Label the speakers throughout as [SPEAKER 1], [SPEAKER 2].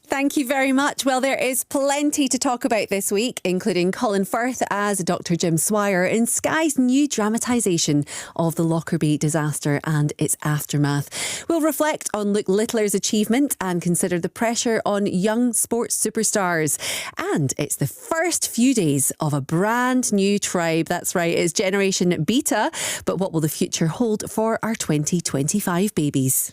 [SPEAKER 1] Thank you very much. Well, there is plenty to talk about this week, including Colin Firth as Dr. Jim Swire in Sky's new dramatisation of the Lockerbie disaster and its aftermath. We'll reflect on Luke Littler's achievement and consider the pressure on young sports superstars. And it's the first few days of a brand new tribe. That's right, it's Generation Beta. But what will the future hold for our 2025 babies?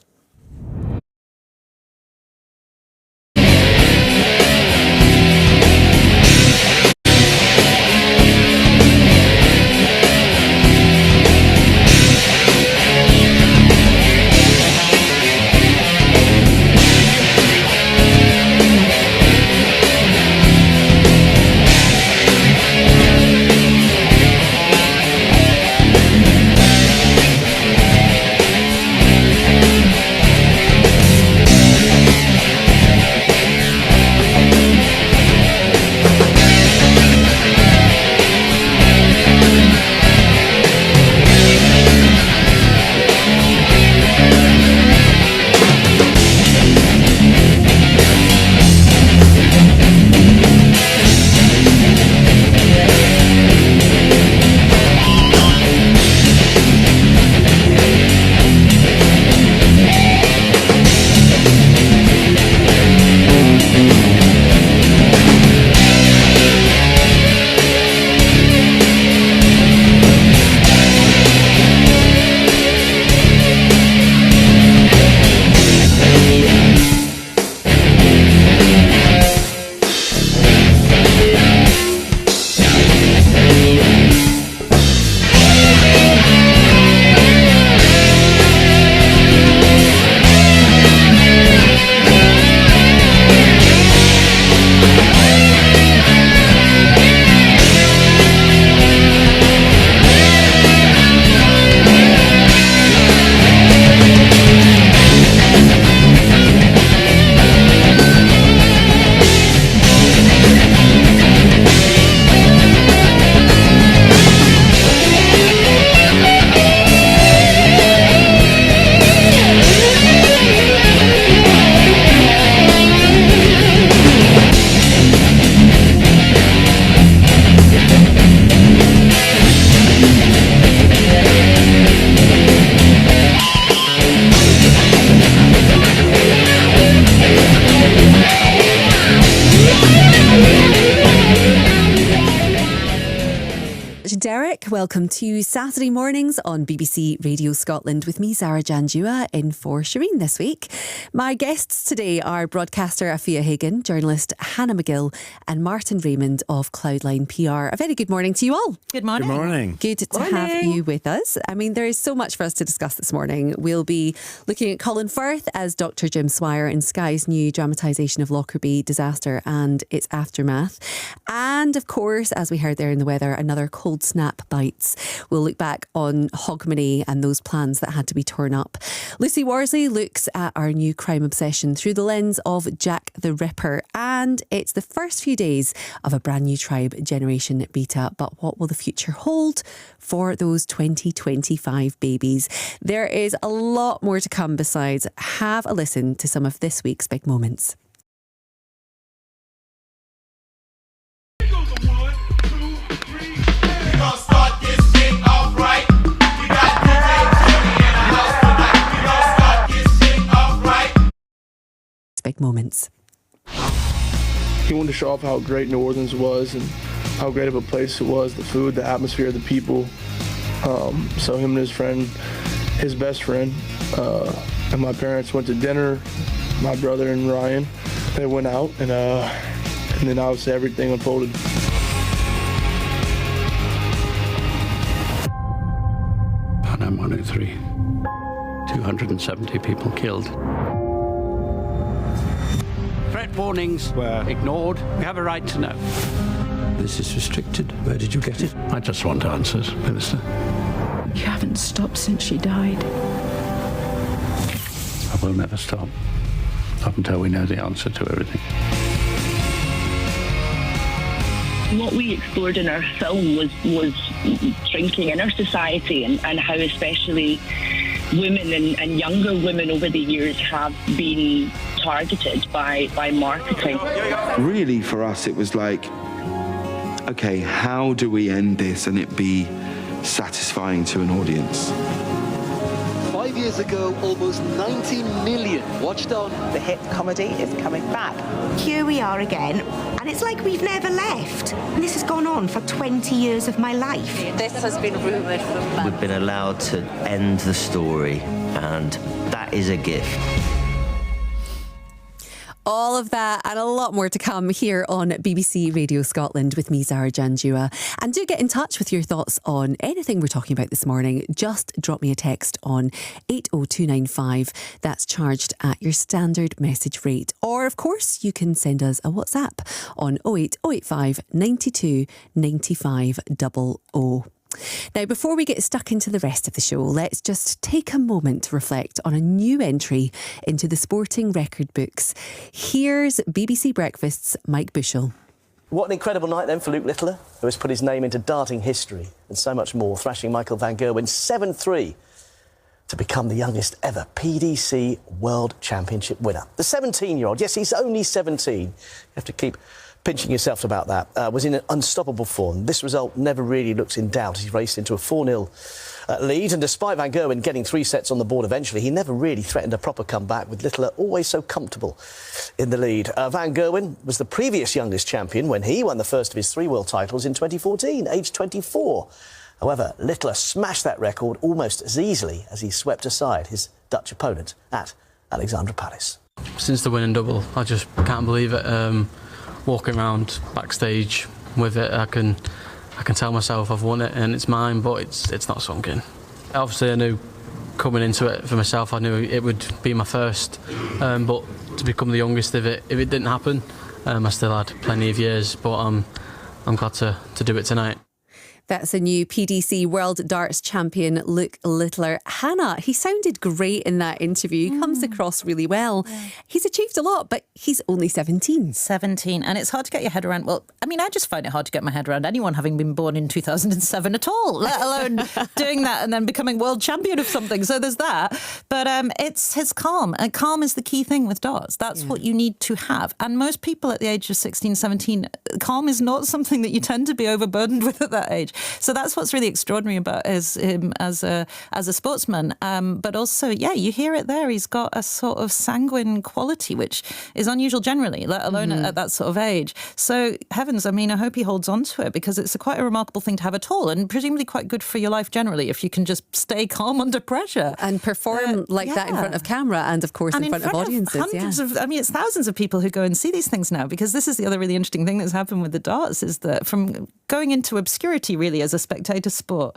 [SPEAKER 1] Welcome to Saturday Mornings on BBC Radio Scotland with me, Zara Janjua, in for Shereen this week. My guests today are broadcaster Afia Hagan, journalist Hannah McGill and Martin Raymond of Cloudline PR. A very good morning to you all.
[SPEAKER 2] Good morning.
[SPEAKER 3] Good morning.
[SPEAKER 1] Good to have you with us. I mean, there is so much for us to discuss this morning. We'll be looking at Colin Firth as Dr. Jim Swire in Sky's new dramatisation of Lockerbie disaster and its aftermath. And of course, as we heard there in the weather, another cold snap bites. We'll look back on Hogmanay and those plans that had to be torn up. Lucy Worsley looks at our new crime obsession through the lens of Jack the Ripper. And it's the first few days of a brand new tribe, Generation Beta. But what will the future hold for those 2025 babies? There is a lot more to come besides. Have a listen to some of this week's big moments. Big moments.
[SPEAKER 4] He wanted to show off how great New Orleans was and how great of a place it was, the food, the atmosphere, the people. So him and his friend, his best friend, and my parents went to dinner. My brother and Ryan, they went out, and then obviously everything unfolded.
[SPEAKER 5] Panam 103, 270 people killed. Threat warnings were ignored. We have a right to know.
[SPEAKER 6] This is restricted. Where did you get it?
[SPEAKER 5] I just want answers, Minister.
[SPEAKER 7] You haven't stopped since she died.
[SPEAKER 5] I will never stop. Up until we know the answer to everything.
[SPEAKER 8] What we explored in our film was drinking in our society and how especially women and younger women over the years have been targeted by marketing.
[SPEAKER 2] Really, for us, it was like, okay, how do we end this and it be satisfying to an audience?
[SPEAKER 3] 5 years ago, almost 90 million watched on.
[SPEAKER 9] The hit comedy is coming back.
[SPEAKER 10] Here we are again, and it's like we've never left. And this has gone on for 20 years of my life.
[SPEAKER 9] This has been rumoured for months.
[SPEAKER 11] We've been allowed to end the story, and that is a gift.
[SPEAKER 1] All of that and a lot more to come here on BBC Radio Scotland with me, Zara Janjua. And do get in touch with your thoughts on anything we're talking about this morning. Just drop me a text on 80295. That's charged at your standard message rate. Or, of course, you can send us a WhatsApp on 08085 92 95 00. Now, before we get stuck into the rest of the show, let's just take a moment to reflect on a new entry into the sporting record books. Here's BBC Breakfast's Mike Bushell.
[SPEAKER 12] What an incredible night then for Luke Littler, who has put his name into darting history and so much more, thrashing Michael van Gerwen 7-3 to become the youngest ever PDC World Championship winner. The 17-year-old, yes, he's only 17. You have to keep pinching yourself about that, was in an unstoppable form. This result never really looks in doubt as he raced into a 4-0 lead, and despite Van Gerwen getting 3 sets on the board eventually, he never really threatened a proper comeback, with Littler always so comfortable in the lead. Van Gerwen was the previous youngest champion when he won the first of his 3 world titles in 2014, aged 24. However, Littler smashed that record almost as easily as he swept aside his Dutch opponent at Alexandra Palace.
[SPEAKER 13] Since the winning double, I just can't believe it. Walking around backstage with it, I can tell myself I've won it and it's mine, but it's not sunk in. Obviously, I knew coming into it for myself, I knew it would be my first, but to become the youngest if it didn't happen, I still had plenty of years, but I'm glad to do it tonight.
[SPEAKER 1] That's a new PDC World Darts champion, Luke Littler. Hannah, he sounded great in that interview. He comes across really well. Yeah. He's achieved a lot, but he's only 17.
[SPEAKER 14] 17. And it's hard to get your head around. Well, I mean, I just find it hard to get my head around anyone having been born in 2007 at all, let alone doing that and then becoming world champion of something. So there's that. But it's his calm. And calm is the key thing with darts. That's what you need to have. And most people at the age of 16, 17, calm is not something that you tend to be overburdened with at that age. So that's what's really extraordinary about him as a sportsman. But also, yeah, you hear it there. He's got a sort of sanguine quality, which is unusual generally, let alone at that sort of age. So heavens, I mean, I hope he holds on to it, because it's quite a remarkable thing to have at all, and presumably quite good for your life generally if you can just stay calm under pressure.
[SPEAKER 1] And perform that in front of camera and, of course, in front of audiences.
[SPEAKER 14] I mean, it's thousands of people who go and see these things now, because this is the other really interesting thing that's happened with the darts, is that from going into obscurity, really, as a spectator sport.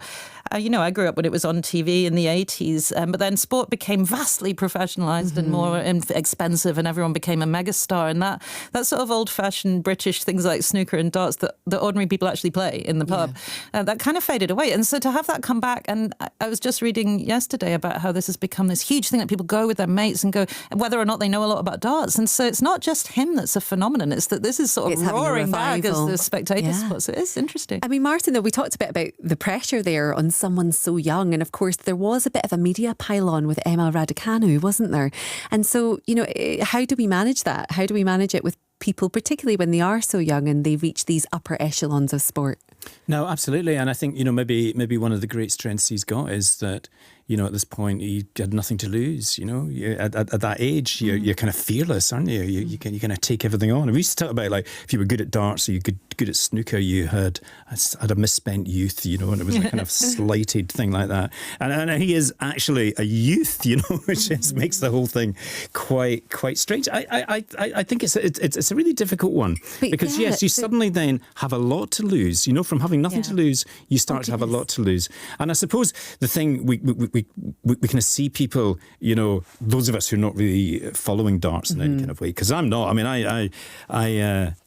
[SPEAKER 14] I grew up when it was on TV in the 80s, but then sport became vastly professionalised and more expensive, and everyone became a megastar. And that sort of old-fashioned British things like snooker and darts that ordinary people actually play in the pub, that kind of faded away. And so to have that come back, and I was just reading yesterday about how this has become this huge thing that people go with their mates and go, whether or not they know a lot about darts. And so it's not just him that's a phenomenon, it's that this is sort of roaring back as the spectator sport. So it's interesting.
[SPEAKER 1] I mean, Martin, though, we talked a bit about the pressure there on someone so young, and of course there was a bit of a media pile-on with Emma Raducanu, wasn't there? And so, how do we manage that? How do we manage it with people, particularly when they are so young and they reach these upper echelons of sport?
[SPEAKER 15] No, absolutely. And I think, maybe one of the great strengths he's got is that, at this point, he had nothing to lose. At that age, you're kind of fearless, aren't you? You kind of take everything on. And we used to talk about, like, if you were good at darts or you were good at snooker, you had a misspent youth, and it was a kind of slighted thing like that. And he is actually a youth, which makes the whole thing quite strange. I think it's a really difficult one, because yes, you suddenly then have a lot to lose. From having nothing to lose, you start to have a lot to lose. And I suppose the thing we kind of see people, those of us who are not really following darts in any kind of way, because I'm not. I mean,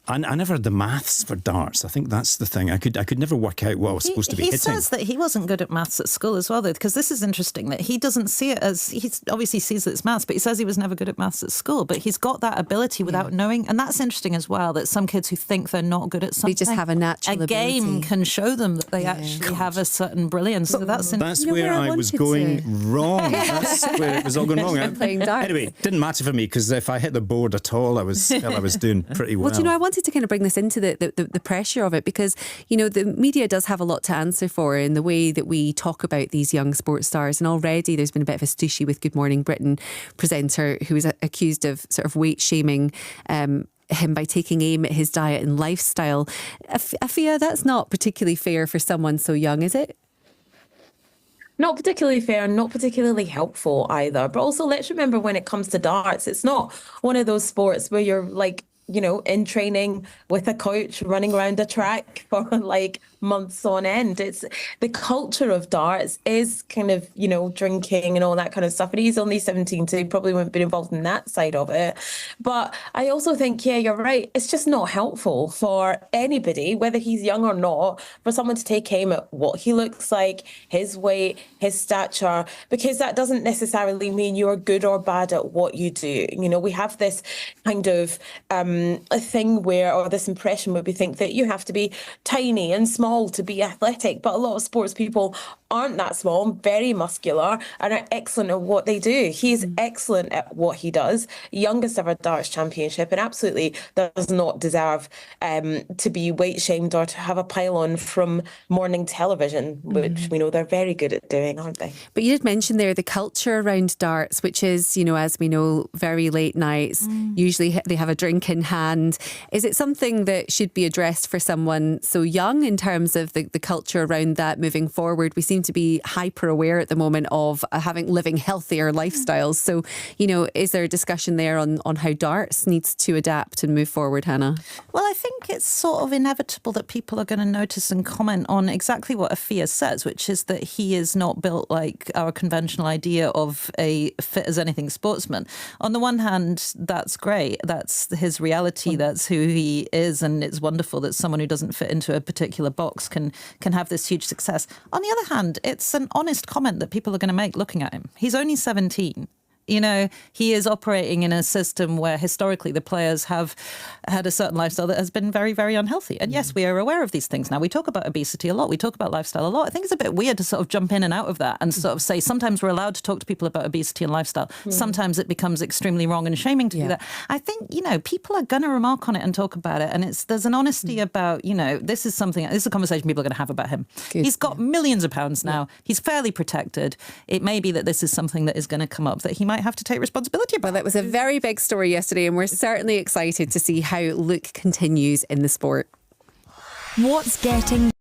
[SPEAKER 15] I never had the maths for darts. I think that's the thing. I could never work out what I was supposed to be hitting.
[SPEAKER 14] He says that he wasn't good at maths at school as well, though, because this is interesting, that he doesn't see it as, he obviously sees that it's maths, but he says he was never good at maths at school, but he's got that ability without knowing. And that's interesting as well, that some kids who think they're not good at something,
[SPEAKER 1] they just have a natural ability.
[SPEAKER 14] game can show them that they actually have a certain brilliance. So
[SPEAKER 15] that's where I was going wrong. That's where it was all going wrong.
[SPEAKER 1] Playing darts.
[SPEAKER 15] Anyway, it didn't matter for me, because if I hit the board at all, I was doing pretty well.
[SPEAKER 1] Well, do you know, I wanted to kind of bring this into the pressure of it, because, you know, the media does have a lot to answer for in the way that we talk about these young sports stars. And already there's been a bit of a stooshy with Good Morning Britain presenter who was accused of sort of weight shaming him by taking aim at his diet and lifestyle. Afia, that's not particularly fair for someone so young, is it?
[SPEAKER 16] Not particularly fair and not particularly helpful either. But also, let's remember, when it comes to darts, it's not one of those sports where you're like, you know, in training with a coach, running around a track for like months on end. It's the culture of darts is kind of, you know, drinking and all that kind of stuff. And he's only 17, so he probably won't be involved in that side of it. But I also think, yeah, you're right. It's just not helpful for anybody, whether he's young or not, for someone to take aim at what he looks like, his weight, his stature, because that doesn't necessarily mean you're good or bad at what you do. You know, we have this kind of a thing where, or this impression where we think that you have to be tiny and small to be athletic, but a lot of sports people aren't that small, very muscular, and are excellent at what they do. He's excellent at what he does, youngest ever darts championship, and absolutely does not deserve to be weight shamed or to have a pile-on from morning television, which we know they're very good at doing, aren't they?
[SPEAKER 1] But you did mention there the culture around darts, which is, you know, as we know, very late nights. Usually they have a drink in hand. Is it something that should be addressed for someone so young in terms of the culture around that moving forward? We seem to be hyper aware at the moment of living healthier lifestyles. So, you know, is there a discussion there on how darts needs to adapt and move forward, Hannah?
[SPEAKER 14] Well, I think it's sort of inevitable that people are going to notice and comment on exactly what Afia says, which is that he is not built like our conventional idea of a fit as anything sportsman. On the one hand, that's great. That's his reality. That's who he is. And it's wonderful that someone who doesn't fit into a particular box can have this huge success. On the other hand, it's an honest comment that people are going to make looking at him. He's only 17. You know, he is operating in a system where historically the players have had a certain lifestyle that has been very, very unhealthy. And yes, we are aware of these things now. We talk about obesity a lot. We talk about lifestyle a lot. I think it's a bit weird to sort of jump in and out of that and sort of say sometimes we're allowed to talk to people about obesity and lifestyle. Sometimes it becomes extremely wrong and shaming to do that. I think, you know, people are going to remark on it and talk about it. And there's an honesty about, you know, this is a conversation people are going to have about him. He's got millions of pounds now. He's fairly protected. It may be that this is something that is going to come up that he might have to take responsibility about.
[SPEAKER 1] Well, that was a very big story yesterday, and we're certainly excited to see how Luke continues in the sport.
[SPEAKER 17] What's getting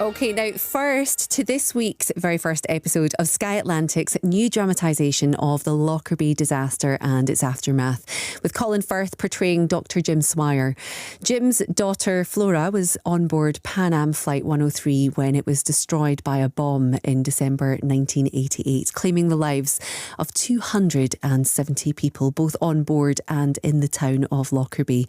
[SPEAKER 1] Okay, now first to this week's very first episode of Sky Atlantic's new dramatisation of the Lockerbie disaster and its aftermath, with Colin Firth portraying Dr. Jim Swire. Jim's daughter Flora was on board Pan Am Flight 103 when it was destroyed by a bomb in December 1988, claiming the lives of 270 people, both on board and in the town of Lockerbie.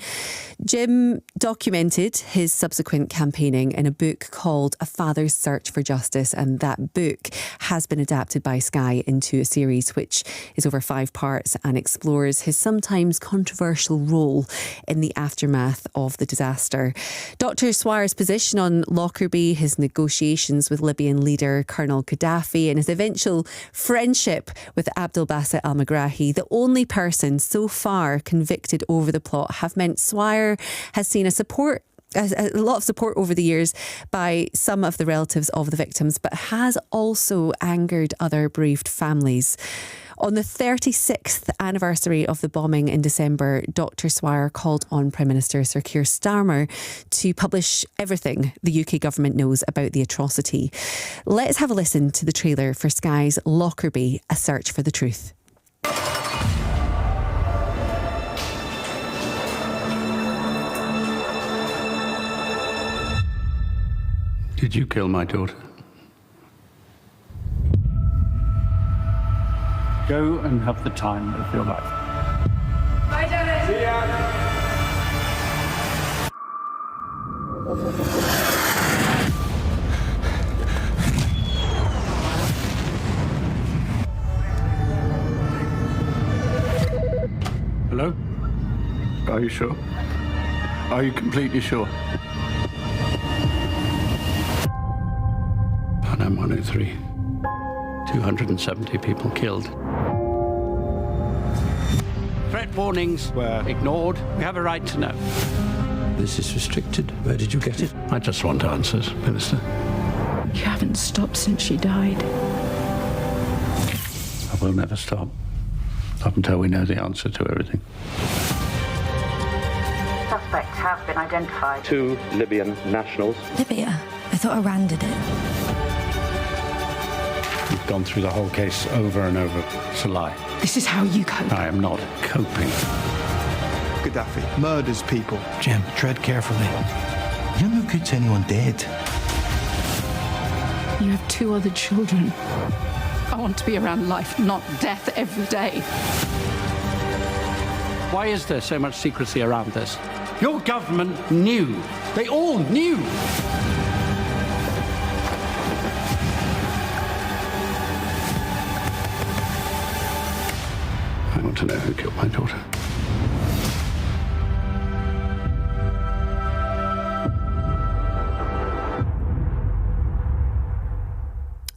[SPEAKER 1] Jim documented his subsequent campaigning in a book called A Father's Search for Justice, and that book has been adapted by Sky into a series which is over 5 parts and explores his sometimes controversial role in the aftermath of the disaster. Dr. Swire's position on Lockerbie, his negotiations with Libyan leader Colonel Gaddafi, and his eventual friendship with Abdel Basset al-Megrahi, the only person so far convicted over the plot, have meant Swire has seen a lot of support over the years by some of the relatives of the victims, but has also angered other bereaved families. On the 36th anniversary of the bombing in December, Dr. Swire called on Prime Minister Sir Keir Starmer to publish everything the UK government knows about the atrocity. Let's have a listen to the trailer for Sky's Lockerbie, A Search for the Truth.
[SPEAKER 5] Did you kill my daughter? Go and have the time of your life.
[SPEAKER 9] Bye, Dennis. See ya.
[SPEAKER 5] Hello? Are you sure? Are you completely sure? Pan 103. 270 people killed. Threat warnings were ignored. We have a right to know.
[SPEAKER 6] This is restricted. Where did you get it?
[SPEAKER 5] I just want answers, Minister.
[SPEAKER 7] You haven't stopped since she died.
[SPEAKER 5] I will never stop. Up until we know the answer to everything.
[SPEAKER 18] Suspects have been identified.
[SPEAKER 19] 2 Libyan nationals.
[SPEAKER 17] Libya? I thought Iran did it.
[SPEAKER 5] We've gone through the whole case over and over. It's a lie.
[SPEAKER 7] This is how you cope.
[SPEAKER 5] I am not coping.
[SPEAKER 20] Gaddafi murders people.
[SPEAKER 6] Jim, tread carefully. You're no good to anyone dead.
[SPEAKER 7] You have 2 other children. I want to be around life, not death every day.
[SPEAKER 5] Why is there so much secrecy around this? Your government knew. They all knew. I want to know who killed my daughter.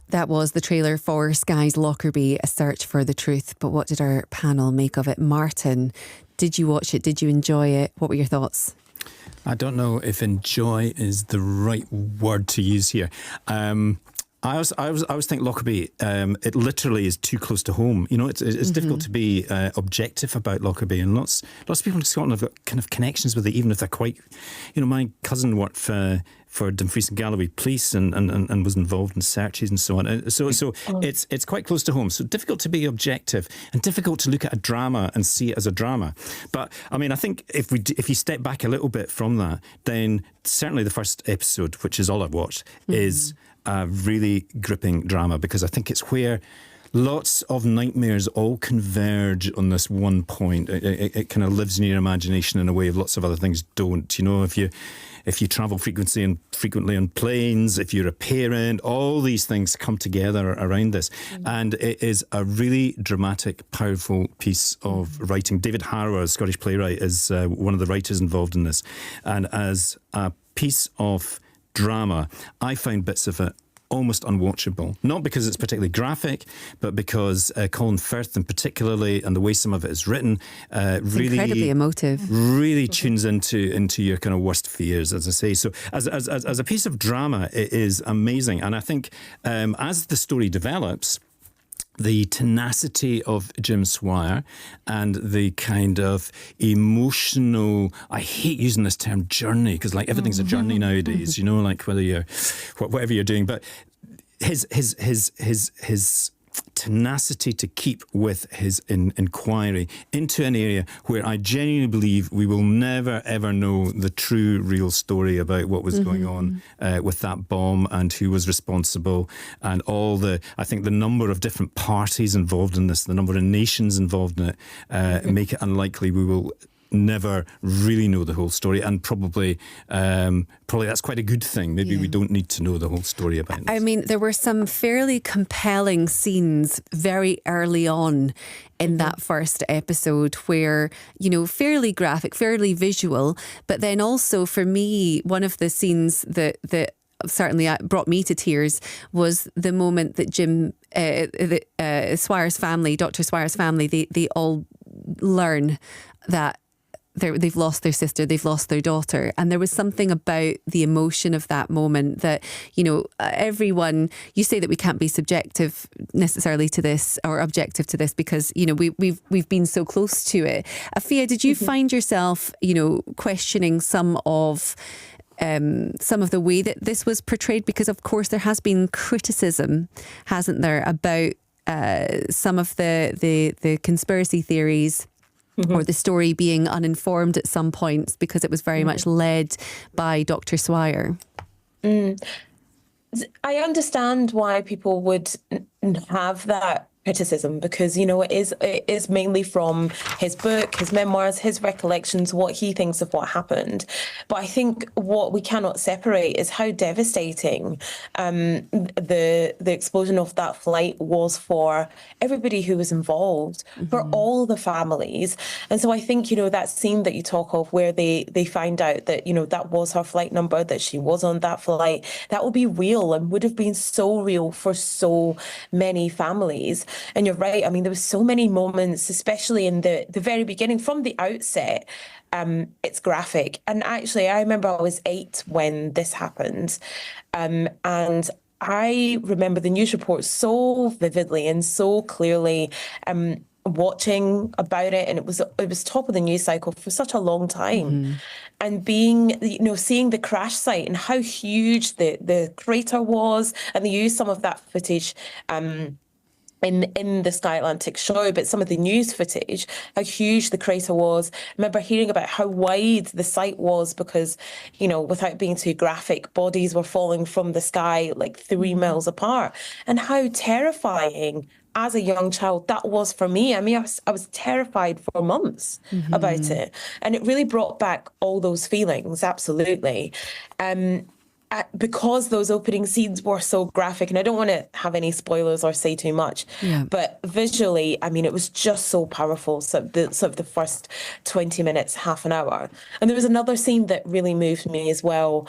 [SPEAKER 1] That was the trailer for Sky's Lockerbie, A Search for the Truth. But what did our panel make of it? Martin, did you watch it? Did you enjoy it? What were your thoughts?
[SPEAKER 15] I don't know if enjoy is the right word to use here. I always think Lockerbie, it literally is too close to home. You know, it's difficult to be objective about Lockerbie, and lots of people in Scotland have got kind of connections with it, even if they're quite. You know, my cousin worked for Dumfries and Galloway Police and was involved in searches and so on. So it's quite close to home. So difficult to be objective and difficult to look at a drama and see it as a drama. But I mean, I think if you step back a little bit from that, then certainly the first episode, which is all I've watched, is a really gripping drama, because I think it's where lots of nightmares all converge on this one point. It kind of lives in your imagination in a way lots of other things don't. You know, if you travel frequently on planes, if you're a parent, all these things come together around this. And it is a really dramatic, powerful piece of writing. David Harrower, a Scottish playwright, is one of the writers involved in this. And as a piece of drama, I found bits of it almost unwatchable. Not because it's particularly graphic, but because Colin Firth, in particularly, and the way some of it is written, really
[SPEAKER 1] incredibly emotive.
[SPEAKER 15] Really tunes into your kind of worst fears, as I say. So as a piece of drama, it is amazing. And I think as the story develops, the tenacity of Jim Swire and the kind of emotional, I hate using this term journey, because like everything's a journey nowadays, you know, like whatever you're doing, but his tenacity to keep with his inquiry into an area where I genuinely believe we will never ever know the true real story about what was going on with that bomb and who was responsible, and I think the number of different parties involved in this, the number of nations involved in it, make it unlikely we will never really know the whole story, and probably that's quite a good thing. Maybe we don't need to know the whole story about it.
[SPEAKER 1] I mean, there were some fairly compelling scenes very early on in that first episode where, you know, fairly graphic, fairly visual, but then also for me, one of the scenes that certainly brought me to tears was the moment that Swire's family, Dr. Swire's family, they all learn that they've lost their sister, they've lost their daughter. And there was something about the emotion of that moment that, you know, everyone, you say that we can't be subjective necessarily to this or objective to this because, you know, we've been so close to it. Afia, did you find yourself, you know, questioning some of the way that this was portrayed? Because of course there has been criticism, hasn't there, about some of the conspiracy theories or the story being uninformed at some points because it was very much led by Dr. Swire.
[SPEAKER 16] I understand why people would have that criticism, because it is mainly from his book, his memoirs, his recollections, what he thinks of what happened. But I think what we cannot separate is how devastating the explosion of that flight was for everybody who was involved, for all the families. And so I think that scene that you talk of, where they find out that that was her flight number, that she was on that flight, that will be real and would have been so real for so many families. And you're right. I mean, there were so many moments, especially in the very beginning, from the outset. It's graphic. And actually, I remember I was 8 when this happened. And I remember the news reports so vividly and so clearly, watching about it. And it was top of the news cycle for such a long time. And seeing the crash site and how huge the crater was. And they used some of that footage in the Sky Atlantic show, but some of the news footage, how huge the crater was. I remember hearing about how wide the site was because, without being too graphic, bodies were falling from the sky like 3 miles apart, and how terrifying as a young child that was for me. I mean, I was terrified for months about it, and it really brought back all those feelings, absolutely. Because those opening scenes were so graphic, and I don't want to have any spoilers or say too much, but visually, I mean, it was just so powerful. So the first 20 minutes, half an hour. And there was another scene that really moved me as well,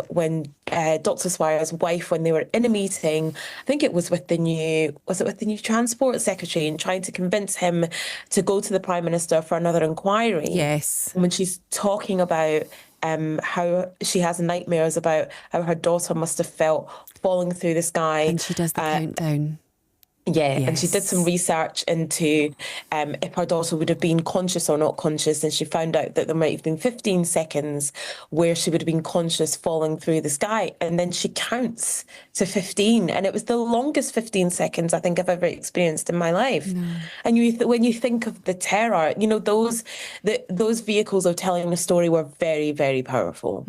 [SPEAKER 16] when Dr. Swire's wife, when they were in a meeting, I think it was with the new Transport Secretary, and trying to convince him to go to the Prime Minister for another inquiry.
[SPEAKER 1] Yes.
[SPEAKER 16] When she's talking about how she has nightmares about how her daughter must have felt falling through the sky.
[SPEAKER 1] And she does the countdown.
[SPEAKER 16] Yeah, yes. And she did some research into if her daughter would have been conscious or not conscious, and she found out that there might have been 15 seconds where she would have been conscious falling through the sky, and then she counts to 15, and it was the longest 15 seconds I think I've ever experienced in my life. And when you think of the terror, those vehicles of telling the story were very, very powerful.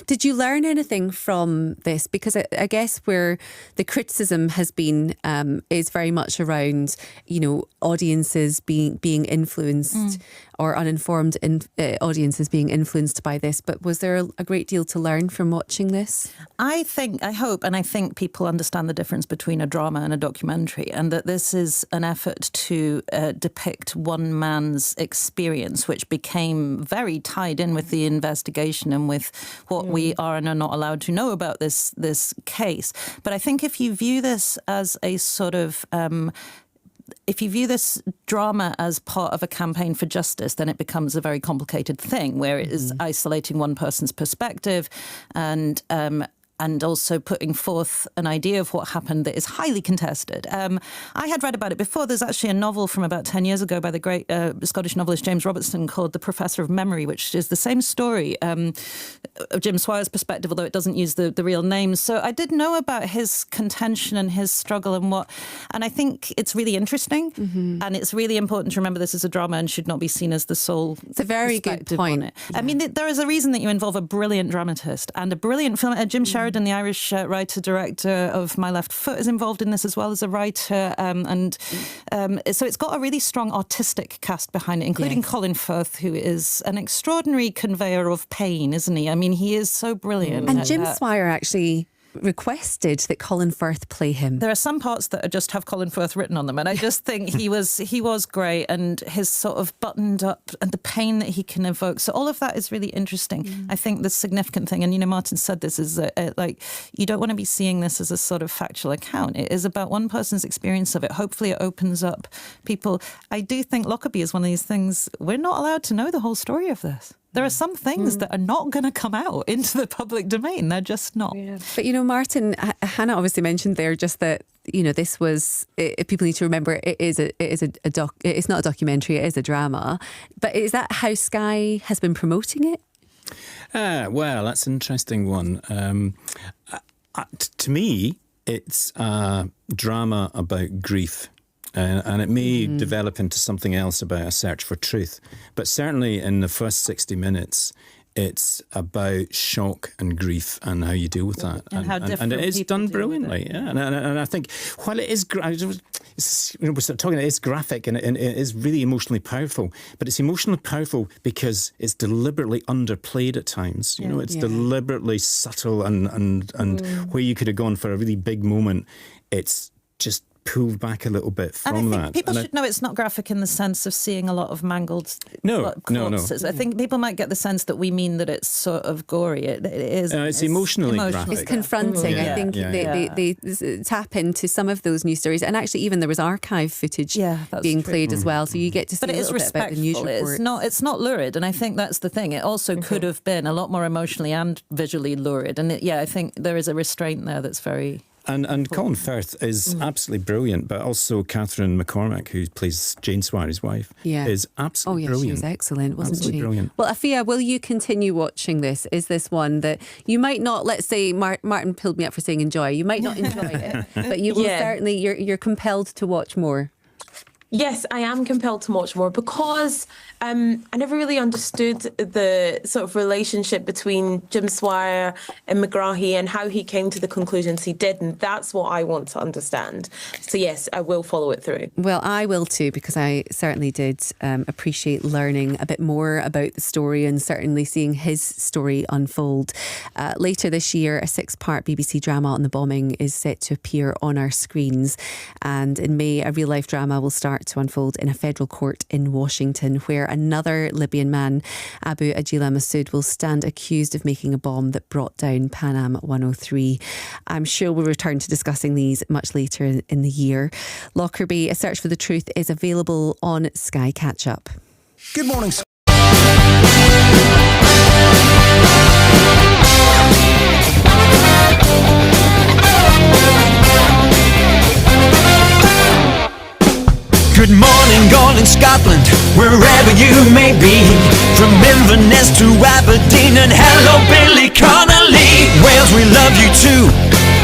[SPEAKER 1] Did you learn anything from this? Because I guess where the criticism has been is very much around, audiences being influenced or uninformed audiences being influenced by this. But was there a great deal to learn from watching this?
[SPEAKER 14] I hope, and I think people understand the difference between a drama and a documentary, and that this is an effort to depict one man's experience, which became very tied in with the investigation and with what we are and are not allowed to know about this case. But I think if you view this as a sort of if you view this drama as part of a campaign for justice, then it becomes a very complicated thing, where it is isolating one person's perspective and also putting forth an idea of what happened that is highly contested. I had read about it before. There's actually a novel from about 10 years ago by the great Scottish novelist James Robertson called The Professor of Memory, which is the same story of Jim Swire's perspective, although it doesn't use the real names. So I did know about his contention and his struggle and I think it's really interesting, and it's really important to remember this is a drama and should not be seen as the sole
[SPEAKER 1] It's a very good point.
[SPEAKER 14] Yeah. I mean, there is a reason that you involve a brilliant dramatist and a brilliant film. Jim Sheridan, the Irish writer-director of My Left Foot, is involved in this as well as a writer. So it's got a really strong artistic cast behind it, including Colin Firth, who is an extraordinary conveyor of pain, isn't he? I mean, he is so brilliant.
[SPEAKER 1] And Jim Swire actually requested that Colin Firth play him.
[SPEAKER 14] There are some parts that just have Colin Firth written on them, and I just think he was great, and his sort of buttoned up and the pain that he can evoke. So all of that is really interesting. I think the significant thing, and Martin said this, is that like you don't want to be seeing this as a sort of factual account. It is about one person's experience of it. Hopefully it opens up people. I do think Lockerbie is one of these things, we're not allowed to know the whole story of this. There are some things that are not going to come out into the public domain. They're just not.
[SPEAKER 1] Yeah. But, Martin, Hannah obviously mentioned there just that, this was, people need to remember it's not a documentary, it is a drama. But is that how Sky has been promoting it?
[SPEAKER 15] Well, that's an interesting one. To me, it's a drama about grief. And it may develop into something else about a search for truth. But certainly in the first 60 minutes, it's about shock and grief and how you deal with that.
[SPEAKER 14] And how different
[SPEAKER 15] it is done brilliantly. Yeah. And I think while it is, we're sort of talking. It's graphic and it is really emotionally powerful. But it's emotionally powerful because it's deliberately underplayed at times. It's deliberately subtle and where you could have gone for a really big moment, it's just pulled back a little bit from
[SPEAKER 14] and I think
[SPEAKER 15] that.
[SPEAKER 14] People should know it's not graphic in the sense of seeing a lot of mangled
[SPEAKER 15] No.
[SPEAKER 14] corpses. I think people might get the sense that we mean that it's sort of gory. It is.
[SPEAKER 15] It's emotionally graphic.
[SPEAKER 1] It's confronting. I think they tap into some of those news stories, and actually even there was archive footage being played as well, so you get to see a little bit about the news report.
[SPEAKER 14] It's not lurid, and I think that's the thing. It also could have been a lot more emotionally and visually lurid, and I think there is a restraint there that's very...
[SPEAKER 15] And Colin Firth is absolutely brilliant, but also Catherine McCormack, who plays Jane Swire's wife, is absolutely brilliant.
[SPEAKER 1] She was excellent, wasn't
[SPEAKER 15] absolutely
[SPEAKER 1] she?
[SPEAKER 15] Brilliant.
[SPEAKER 1] Well, Afia, will you continue watching this? Is this one that you might not, let's say Martin pulled me up for saying enjoy, you might not enjoy it, but you will certainly, you're compelled to watch more.
[SPEAKER 16] Yes, I am compelled to watch more because I never really understood the sort of relationship between Jim Swire and McGrahy and how he came to the conclusions he did. And that's what I want to understand. So, yes, I will follow it through.
[SPEAKER 1] Well, I will too, because I certainly did appreciate learning a bit more about the story and certainly seeing his story unfold. Later this year, a 6-part BBC drama on the bombing is set to appear on our screens. And in May, a real-life drama will start to unfold in a federal court in Washington, where another Libyan man, Abu Ajila Massoud, will stand accused of making a bomb that brought down Pan Am 103. I'm sure we'll return to discussing these much later in the year. Lockerbie, A Search for the Truth is available on Sky Catch Up.
[SPEAKER 6] Good morning.
[SPEAKER 21] Good morning, all in Scotland, wherever you may be. From Inverness to Aberdeen, and hello, Billy Connolly. Wales, we love you too.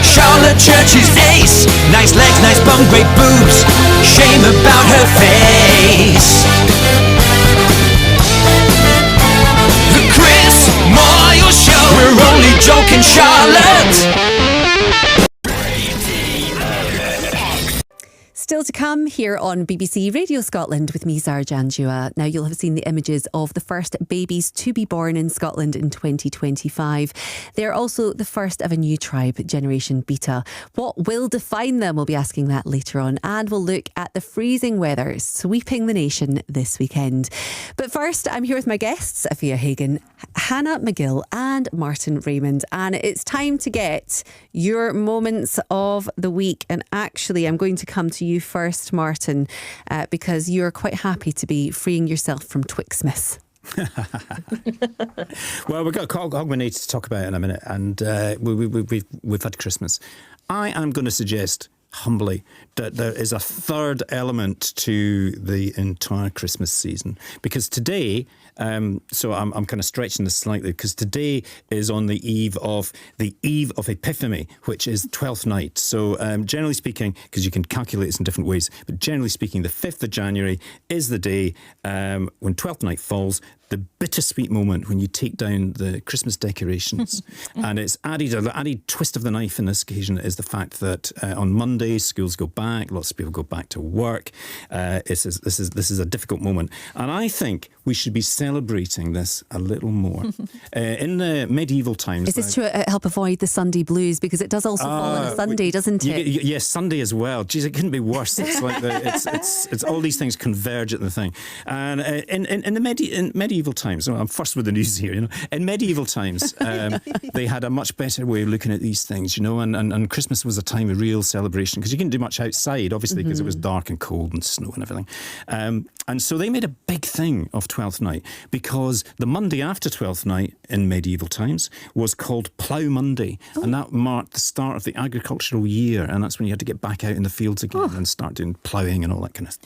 [SPEAKER 21] Charlotte Church is ace. Nice legs, nice bum, great boobs. Shame about her face. The Chris Moyle Show. We're only joking, Charlotte.
[SPEAKER 1] Still to come here on BBC Radio Scotland with me, Zara Janjua. Now, you'll have seen the images of the first babies to be born in Scotland in 2025. They're also the first of a new tribe, Generation Beta. What will define them? We'll be asking that later on. And we'll look at the freezing weather sweeping the nation this weekend. But first, I'm here with my guests, Afia Hagan, Hannah McGill and Martin Raymond. And it's time to get your moments of the week. And actually, I'm going to come to you first, Martin, because you're quite happy to be freeing yourself from Twixmas.
[SPEAKER 15] Well, we've got Hogmanay to talk about in a minute, and we've had Christmas. I am going to suggest humbly that there is a third element to the entire Christmas season, because today, so I'm kind of stretching this slightly, because today is on the eve of Epiphany, which is 12th night. So generally speaking, because you can calculate this in different ways, but generally speaking, the 5th of January is the day when 12th night falls, the bittersweet moment when you take down the Christmas decorations. And it's an added twist of the knife in this occasion is the fact that on Monday, schools go back, lots of people go back to work. This is a difficult moment. And I think we should be celebrating this a little more. In the medieval times...
[SPEAKER 1] Is this to help avoid the Sunday blues? Because it does also fall on a Sunday, doesn't it?
[SPEAKER 15] Yes, Sunday as well. Geez, it couldn't be worse. It's like it's all these things converge at the thing. And in medieval times, I'm first with the news here, in medieval times, they had a much better way of looking at these things, and Christmas was a time of real celebration, because you couldn't do much outside, obviously, because it was dark and cold and snow and everything. And so they made a big thing of 12th night, because the Monday after 12th night in medieval times was called Plough Monday, and that marked the start of the agricultural year, and that's when you had to get back out in the fields again and start doing ploughing and all that kind of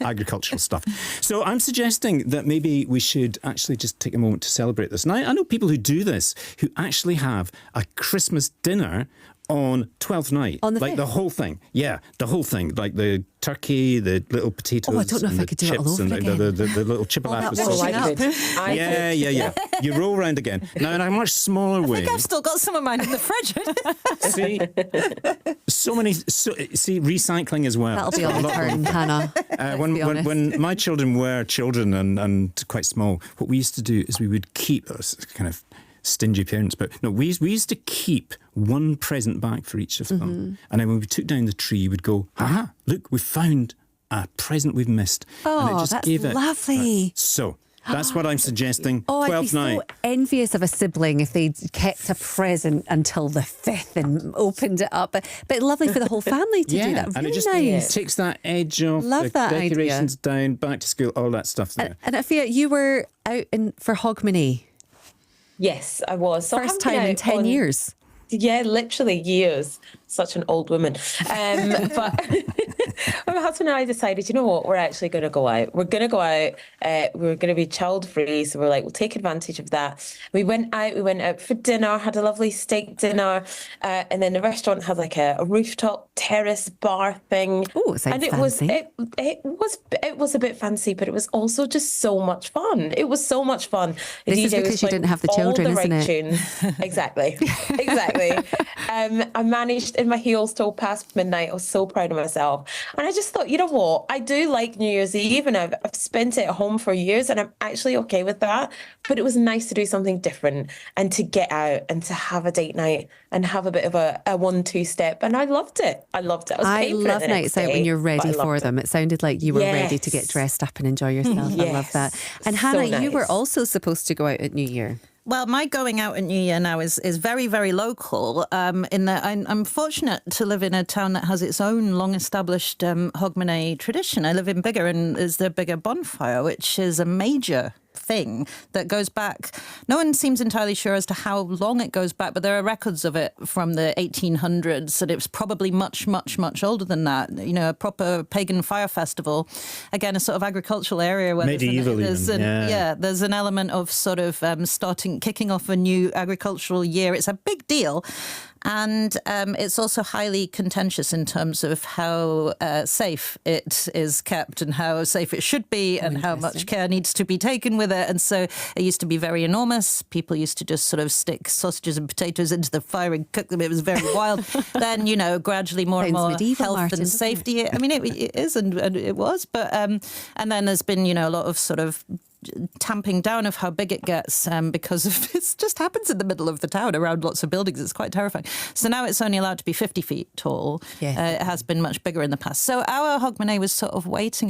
[SPEAKER 15] agricultural stuff. So I'm suggesting that maybe we should actually just take a moment to celebrate this. And I know people who do this, who actually have a Christmas dinner on 12th night.
[SPEAKER 1] On the
[SPEAKER 15] like
[SPEAKER 1] 5th?
[SPEAKER 15] the whole thing. Yeah, the whole thing. Like the turkey, the little potatoes.
[SPEAKER 1] Oh, I don't know if I could do it all over again.
[SPEAKER 15] The little chipolata sausage. Yeah. You roll around again. Now, in a much smaller way.
[SPEAKER 14] I think I've still got some of mine in the fridge.
[SPEAKER 15] See, recycling as well.
[SPEAKER 1] That'll be on the turn, Hannah.
[SPEAKER 15] When my children were children and quite small, what we used to do is we would keep us kind of stingy parents, but no, we used to keep one present back for each of them, and then when we took down the tree, we'd go, "Aha! Look, we found a present we've missed."
[SPEAKER 1] Oh,
[SPEAKER 15] and it just
[SPEAKER 1] that's
[SPEAKER 15] gave it.
[SPEAKER 1] lovely.
[SPEAKER 15] So. That's what I'm suggesting.
[SPEAKER 1] Oh, I'd be
[SPEAKER 15] 12th night.
[SPEAKER 1] so envious of a sibling if they'd kept a present until the 5th and opened it up. But lovely for the whole family to do that. Really
[SPEAKER 15] and it just
[SPEAKER 1] nice.
[SPEAKER 15] takes that edge off.
[SPEAKER 1] Love
[SPEAKER 15] the
[SPEAKER 1] that
[SPEAKER 15] decorations down, back to school, all that stuff there.
[SPEAKER 1] And Afia, you were out for Hogmanay.
[SPEAKER 16] Yes, I was. So
[SPEAKER 1] First time in 10 years.
[SPEAKER 16] Yeah, literally years. Such an old woman. But my husband and I decided, you know what, we're actually going to go out. We're going to go out. We're going to be child free. So we're like, we'll take advantage of that. We went out for dinner, had a lovely steak dinner. And then the restaurant had like a rooftop terrace bar thing.
[SPEAKER 1] Oh, it sounds fancy.
[SPEAKER 16] It was a bit fancy, but it was also just so much fun. It was so much fun. The
[SPEAKER 1] This
[SPEAKER 16] DJ
[SPEAKER 1] is because
[SPEAKER 16] was
[SPEAKER 1] you
[SPEAKER 16] playing
[SPEAKER 1] didn't have the children,
[SPEAKER 16] all the
[SPEAKER 1] isn't
[SPEAKER 16] right
[SPEAKER 1] it?
[SPEAKER 16] tunes. Exactly. I managed in my heels till past midnight. I was so proud of myself. And I just thought, you know what? I do like New Year's Eve, and I've spent it at home for years, and I'm actually okay with that. But it was nice to do something different and to get out and to have a date night and have a bit of a 1-2 step. And I loved it. I was
[SPEAKER 1] I
[SPEAKER 16] paying for it
[SPEAKER 1] love
[SPEAKER 16] the
[SPEAKER 1] nights
[SPEAKER 16] next
[SPEAKER 1] out when
[SPEAKER 16] day,
[SPEAKER 1] you're
[SPEAKER 16] but
[SPEAKER 1] ready
[SPEAKER 16] I
[SPEAKER 1] for
[SPEAKER 16] loved
[SPEAKER 1] them. It sounded like you were ready to get dressed up and enjoy yourself. I love that. And Hannah, you were
[SPEAKER 16] nice.
[SPEAKER 1] also supposed to go out at New Year.
[SPEAKER 14] Well, my going out at New Year now is very, very local. In that I'm fortunate to live in a town that has its own long-established Hogmanay tradition. I live in Biggar, and is the Biggar bonfire, which is a major thing that goes back. No one seems entirely sure as to how long it goes back, but there are records of it from the 1800s, and it was probably much, much, much older than that. You know, a proper pagan fire festival. Again, a sort of agricultural area where
[SPEAKER 15] medieval
[SPEAKER 14] there's an element of sort of kicking off a new agricultural year. It's a big deal. And it's also highly contentious in terms of how safe it is kept and how safe it should be and how much care needs to be taken with it. And so it used to be very enormous. People used to just sort of stick sausages and potatoes into the fire and cook them. It was very wild. Then, gradually more and more health and safety. I mean, it is and it was. But and then there's been, a lot of sort of tamping down of how big it gets because of it just happens in the middle of the town around lots of buildings. It's quite terrifying. So now it's only allowed to be 50 feet tall. It has been much bigger in the past. So our Hogmanay was sort of waiting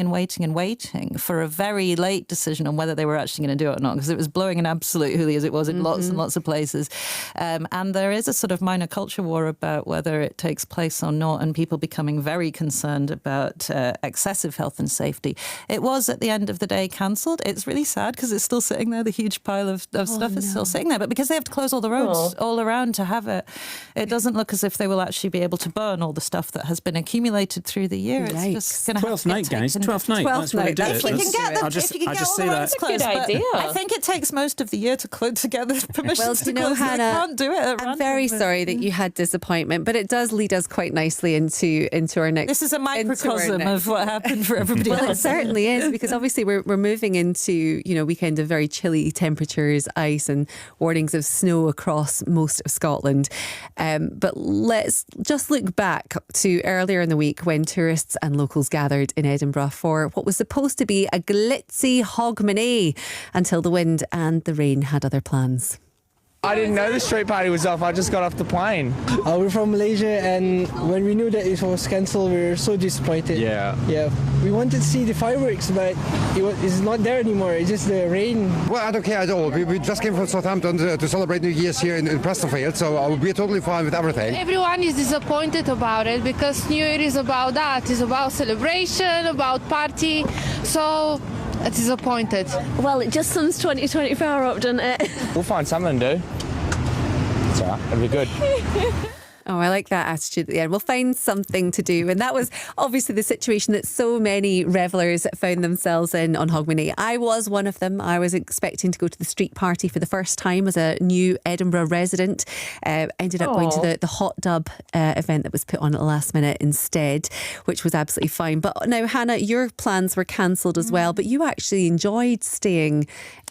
[SPEAKER 14] for a very late decision on whether they were actually going to do it or not, because it was blowing an absolute hoolie as it was in lots and lots of places. And there is a sort of minor culture war about whether it takes place or not, and people becoming very concerned about excessive health and safety. It was at the end of the day cancelled. It's really sad because it's still sitting there. The huge pile of stuff is still sitting there. But because they have to close all the roads all around to have it, it doesn't look as if they will actually be able to burn all the stuff that has been accumulated through the year. It's just going to have to
[SPEAKER 15] 12th night, guys. 12th night. That's what I do.
[SPEAKER 14] If you can get them,
[SPEAKER 15] I'll just
[SPEAKER 14] all
[SPEAKER 15] say
[SPEAKER 14] the
[SPEAKER 15] that.
[SPEAKER 14] roads closed. I think it takes most of the year to get the permission
[SPEAKER 1] Well,
[SPEAKER 14] to
[SPEAKER 1] do
[SPEAKER 14] close.
[SPEAKER 1] Hannah,
[SPEAKER 14] I can't do it.
[SPEAKER 1] I'm very sorry that you had disappointment, but it does lead us quite nicely into our next.
[SPEAKER 14] This is a microcosm of what happened for everybody else.
[SPEAKER 1] Well, it certainly is, because obviously we're moving into weekend of very chilly temperatures, ice, and warnings of snow across most of Scotland. But let's just look back to earlier in the week when tourists and locals gathered in Edinburgh for what was supposed to be a glitzy Hogmanay until the wind and the rain had other plans.
[SPEAKER 4] I didn't know the street party was off. I just got off the plane.
[SPEAKER 22] We're from Malaysia, and when we knew that it was cancelled, we were so disappointed.
[SPEAKER 4] Yeah.
[SPEAKER 22] We wanted to see the fireworks, but it's not there anymore. It's just the rain.
[SPEAKER 23] Well, I don't care at all. We just came from Southampton to celebrate New Year's here in Prestonfield, so I will be totally fine with everything.
[SPEAKER 24] Everyone is disappointed about it because New Year is about that. It's about celebration, about party. So disappointed.
[SPEAKER 25] Well, it just sums 2024 up, doesn't it?
[SPEAKER 4] We'll find something to do. It's all right. It'll be good.
[SPEAKER 1] Oh, I like that attitude at the end. We'll find something to do. And that was obviously the situation that so many revellers found themselves in on Hogmanay. I was one of them. I was expecting to go to the street party for the first time as a new Edinburgh resident. Ended up going to the Hot Dub event that was put on at the last minute instead, which was absolutely fine. But now, Hannah, your plans were cancelled as well, but you actually enjoyed staying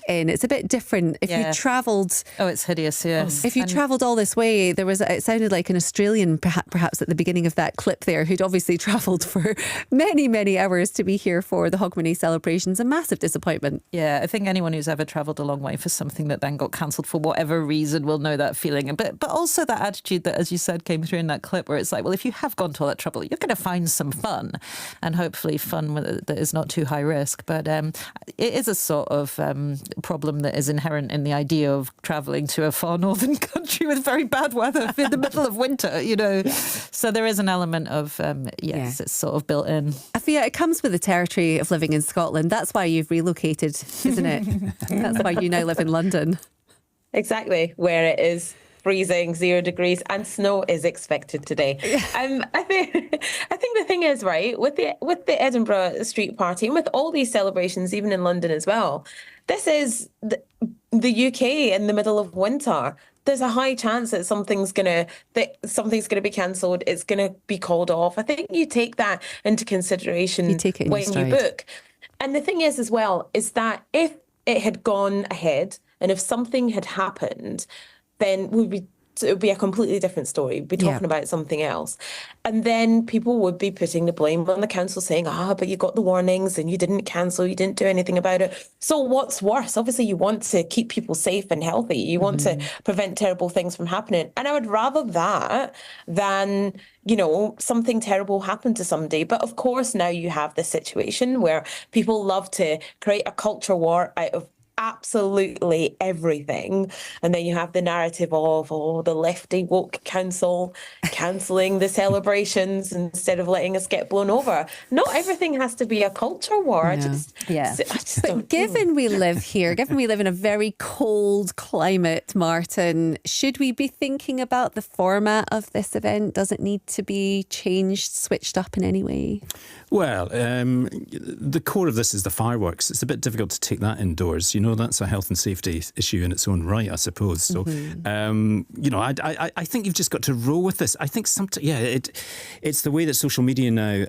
[SPEAKER 1] in. It's a bit different. If you travelled...
[SPEAKER 14] Oh, it's hideous, yes.
[SPEAKER 1] If you travelled all this way, it sounded like an Australian, perhaps at the beginning of that clip there, who'd obviously travelled for many, many hours to be here for the Hogmanay celebrations. A massive disappointment.
[SPEAKER 14] Yeah, I think anyone who's ever travelled a long way for something that then got cancelled for whatever reason will know that feeling. But also that attitude that, as you said, came through in that clip where it's like, well, if you have gone to all that trouble, you're going to find some fun, and hopefully fun that is not too high risk. But it is a sort of problem that is inherent in the idea of travelling to a far northern country with very bad weather in the middle of winter, you know. So there is an element of, it's sort of built in.
[SPEAKER 1] Afia, it comes with the territory of living in Scotland. That's why you've relocated, isn't it? That's why you now live in London.
[SPEAKER 16] Exactly, where it is freezing, 0 degrees, and snow is expected today. I think the thing is, right, with the Edinburgh street party and with all these celebrations, even in London as well, this is the UK in the middle of winter. There's a high chance that something's gonna be cancelled. It's gonna be called off. I think you take that into consideration when you book. And the thing is, as well, is that if it had gone ahead and if something had happened, then it would be a completely different story. We'd be talking about something else. And then people would be putting the blame on the council, saying, but you got the warnings and you didn't cancel, you didn't do anything about it. So what's worse? Obviously, you want to keep people safe and healthy. You want to prevent terrible things from happening. And I would rather that than, something terrible happen to somebody. But of course, now you have this situation where people love to create a culture war out of absolutely everything, and then you have the narrative of the lefty woke council cancelling the celebrations instead of letting us get blown over. Not everything has to be a culture war.
[SPEAKER 1] But given we live here, given we live in a very cold climate, Martin, should we be thinking about the format of this event? Does it need to be changed, switched up in any way?
[SPEAKER 15] Well, the core of this is the fireworks. It's a bit difficult to take that indoors. That's a health and safety issue in its own right, I suppose. So, I think you've just got to roll with this. I think sometimes, it's the way that social media now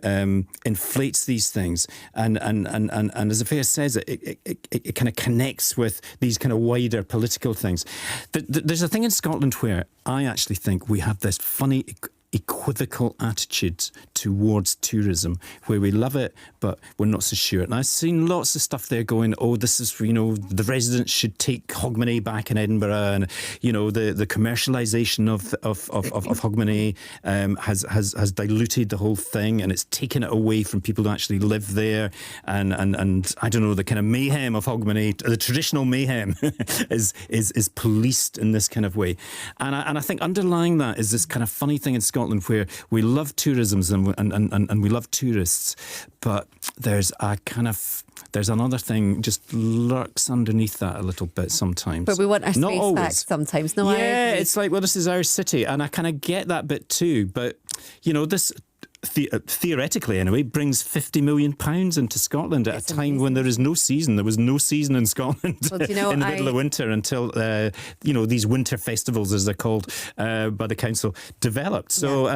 [SPEAKER 15] inflates these things, and as Afia says, it kind of connects with these kind of wider political things. There's a thing in Scotland where I actually think we have this funny equivocal attitude towards tourism, where we love it but we're not so sure. And I've seen lots of stuff there going, this is, the residents should take Hogmanay back in Edinburgh, and the commercialisation of Hogmanay has diluted the whole thing, and it's taken it away from people who actually live there, and I don't know, the kind of mayhem of Hogmanay, the traditional mayhem is policed in this kind of way. And I think underlying that is this kind of funny thing in Scotland where we love tourism and we love tourists, but there's another thing just lurks underneath that a little bit sometimes.
[SPEAKER 1] But we want our
[SPEAKER 15] Not
[SPEAKER 1] space
[SPEAKER 15] always.
[SPEAKER 1] back sometimes.
[SPEAKER 15] It's like, this is our city, and I kind of get that bit too. But this, theoretically anyway, brings £50 million into Scotland at a time when there is no season. There was no season in Scotland in the middle of winter until these winter festivals, as they're called by the council, developed. So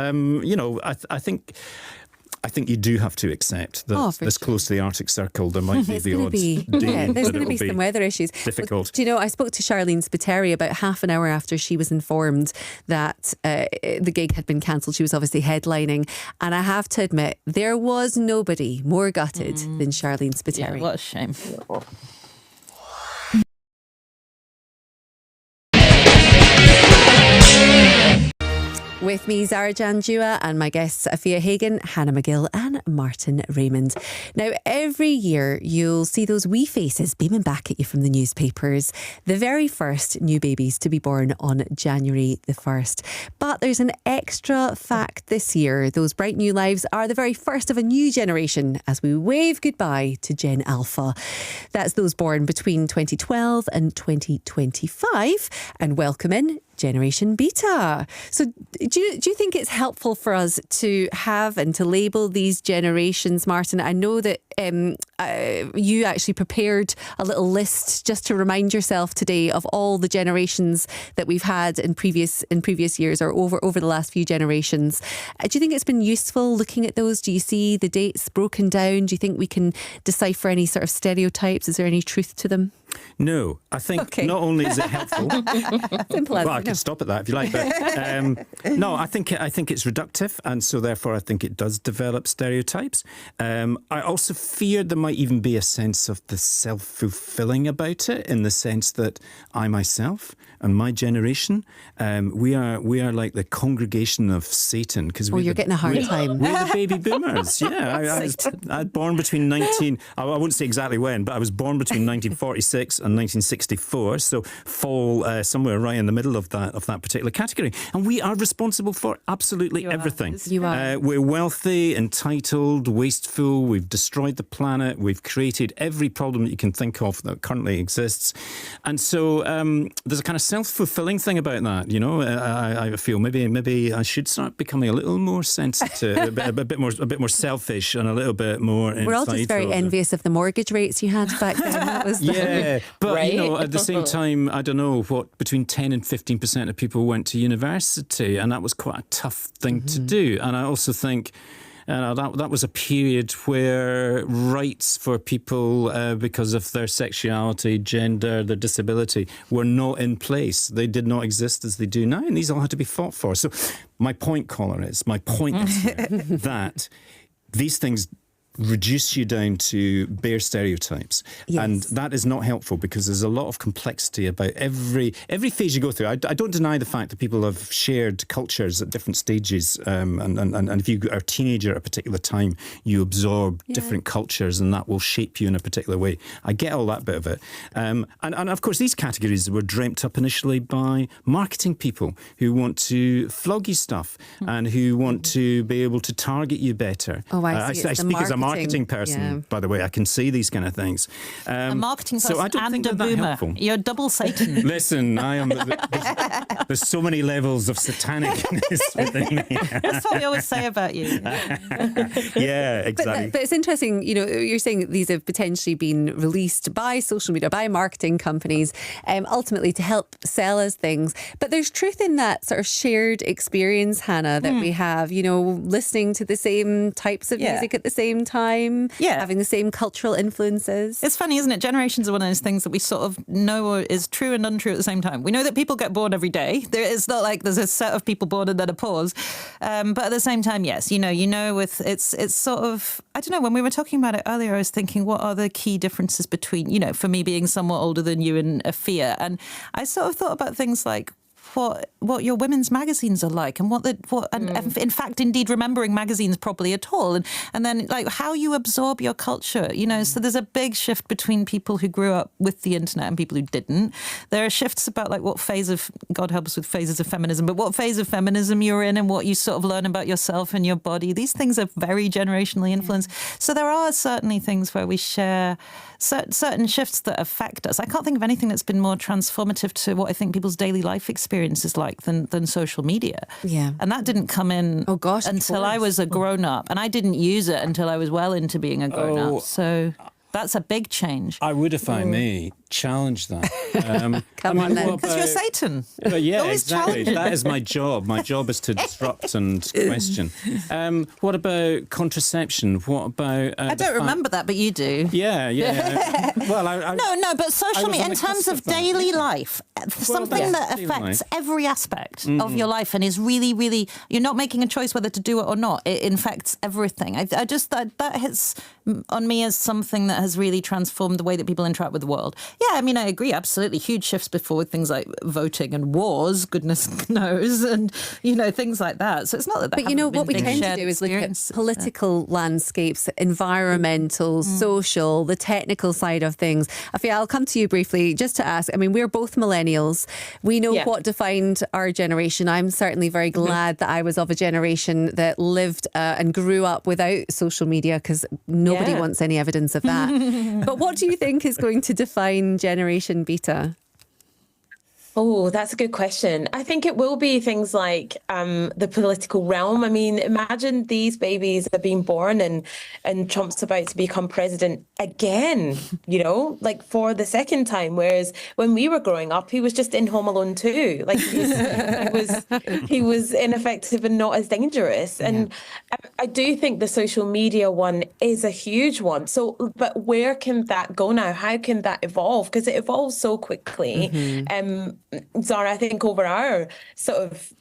[SPEAKER 15] I think you do have to accept that this close to the Arctic Circle, there might be the odds.
[SPEAKER 1] There's going to be some weather issues.
[SPEAKER 15] Difficult.
[SPEAKER 1] Do I spoke to Charlene Spiteri about half an hour after she was informed that the gig had been cancelled. She was obviously headlining. And I have to admit, there was nobody more gutted than Charlene Spiteri.
[SPEAKER 14] Yeah, what a shame.
[SPEAKER 1] With me, Zara Janjua, and my guests, Afia Hagan, Hannah McGill and Martin Raymond. Now, every year you'll see those wee faces beaming back at you from the newspapers. The very first new babies to be born on January the 1st. But there's an extra fact this year. Those bright new lives are the very first of a new generation as we wave goodbye to Gen Alpha. That's those born between 2012 and 2025. And welcome in Generation Beta. So do you think it's helpful for us to have and to label these generations, Martin? I know that you actually prepared a little list just to remind yourself today of all the generations that we've had in previous years, or over the last few generations. Do you think it's been useful looking at those? Do you see the dates broken down? Do you think we can decipher any sort of stereotypes? Is there any truth to them?
[SPEAKER 15] No, I think not only is it helpful.
[SPEAKER 1] Simple as,
[SPEAKER 15] well, I can stop at that if you like. But no, I think it's reductive, and so therefore I think it does develop stereotypes. I also fear there might even be a sense of the self-fulfilling about it, in the sense that I myself and my generation, we are like the congregation of Satan, because
[SPEAKER 1] you're getting a hard time.
[SPEAKER 15] We're the baby boomers. Yeah, I was born between I wouldn't say exactly when, but I was born between 1946 and 1964, so fall somewhere right in the middle of that particular category, and we are responsible for absolutely everything.
[SPEAKER 1] You are.
[SPEAKER 15] We're wealthy, entitled, wasteful. We've destroyed the planet. We've created every problem that you can think of that currently exists, and so there's a kind of self-fulfilling thing about that. You know, I feel maybe I should start becoming a little more sensitive, a bit more selfish, and a little bit more.
[SPEAKER 1] We're all just very envious of the mortgage rates you had back then. That was
[SPEAKER 15] but
[SPEAKER 16] right?
[SPEAKER 15] you know, at the same time, I don't know what, between 10 and 15% of people went to university, and that was quite a tough thing to do. And I also think that was a period where rights for people because of their sexuality, gender, their disability were not in place. They did not exist as they do now, and these all had to be fought for. So my point is here, that these things reduce you down to bare stereotypes.
[SPEAKER 1] Yes.
[SPEAKER 15] And that is not helpful, because there's a lot of complexity about every phase you go through. I don't deny the fact that people have shared cultures at different stages, and if you are a teenager at a particular time, you absorb different cultures, and that will shape you in a particular way. I get all that bit of it. And of course, these categories were dreamt up initially by marketing people who want to flog you stuff and who want to be able to target you better.
[SPEAKER 1] Oh, I see.
[SPEAKER 15] I speak as a marketing person, by the way. I can see these kind of things.
[SPEAKER 14] A marketing person
[SPEAKER 15] so I don't
[SPEAKER 14] and
[SPEAKER 15] think
[SPEAKER 14] a
[SPEAKER 15] that
[SPEAKER 14] boomer.
[SPEAKER 15] helpful.
[SPEAKER 14] You're double Satan.
[SPEAKER 15] Listen, I am. There's so many levels of satanicness within me.
[SPEAKER 14] That's what we always say about you.
[SPEAKER 15] Yeah, exactly.
[SPEAKER 1] But it's interesting, you know, you're saying that these have potentially been released by social media, by marketing companies, ultimately to help sell us things. But there's truth in that sort of shared experience, Hannah, that we have, you know, listening to the same types of music at the same time, having the same cultural influences.
[SPEAKER 14] It's funny, isn't it? Generations are one of those things that we sort of know is true and untrue at the same time. We know that people get born every day. It's not like there's a set of people born and then a pause. But at the same time, yes, you know, with it's sort of, I don't know, when we were talking about it earlier, I was thinking, what are the key differences between, you know, for me being somewhat older than you and Afia? And I sort of thought about things like what your women's magazines are like, and and in fact, indeed, remembering magazines properly at all, and then like how you absorb your culture, you know. So there's a big shift between people who grew up with the internet and people who didn't. There are shifts about like what phase of, God help us with phases of feminism, but what phase of feminism you're in and what you sort of learn about yourself and your body. These things are very generationally influenced. So there are certainly things where we share certain shifts that affect us. I can't think of anything that's been more transformative to what I think people's daily life experience is like than social media.
[SPEAKER 1] Yeah.
[SPEAKER 14] And that didn't come in until I was a grown-up. And I didn't use it until I was well into being a grown-up. So that's a big change.
[SPEAKER 15] I would, if I may, challenge that.
[SPEAKER 1] Come on then.
[SPEAKER 14] Because you're Satan.
[SPEAKER 15] Yeah, exactly. That is my job. My job is to disrupt and question. What about contraception? What about...
[SPEAKER 14] I don't remember that, but you do.
[SPEAKER 15] Yeah. Well,
[SPEAKER 14] No, but social media, in terms of daily life, something that affects every aspect of your life and is really, really... You're not making a choice whether to do it or not. It infects everything. I just... That hits on me as something that has really transformed the way that people interact with the world. Yeah, I mean, I agree, absolutely. Huge shifts before with things like voting and wars, goodness knows, and, you know, things like that. So it's not that.
[SPEAKER 1] But, you know, what we tend to do is look at political landscapes, environmental, social, the technical side of things. Afia, I'll come to you briefly just to ask. I mean, we're both millennials. We know what defined our generation. I'm certainly very glad that I was of a generation that lived and grew up without social media, because nobody wants any evidence of that. But what do you think is going to define Generation Beta?
[SPEAKER 16] Oh, that's a good question. I think it will be things like the political realm. I mean, imagine these babies are being born and Trump's about to become president again, like for the second time. Whereas when we were growing up, he was just in Home Alone 2. Like he was ineffective and not as dangerous. And I do think the social media one is a huge one. So, but where can that go now? How can that evolve? Because it evolves so quickly. Zara, I think over our sort of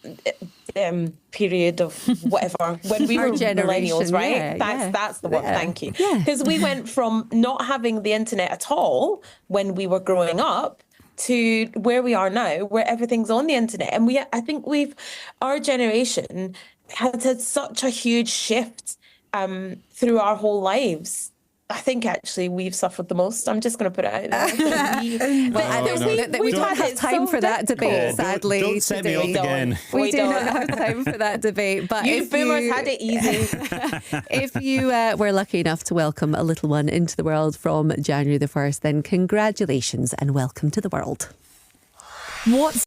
[SPEAKER 16] period of whatever, when we were millennials, right? That's the one. Thank you. Because we went from not having the internet at all when we were growing up to where we are now, where everything's on the internet. And I think our generation has had such a huge shift through our whole lives. I think actually we've suffered the most. I'm just going to put it out there.
[SPEAKER 1] We don't have time for that debate, sadly.
[SPEAKER 15] Don't set me up again.
[SPEAKER 1] We do not have time for that debate. But
[SPEAKER 16] you boomers had it easy.
[SPEAKER 1] If you were lucky enough to welcome a little one into the world from January the 1st, then congratulations and welcome to the world. What's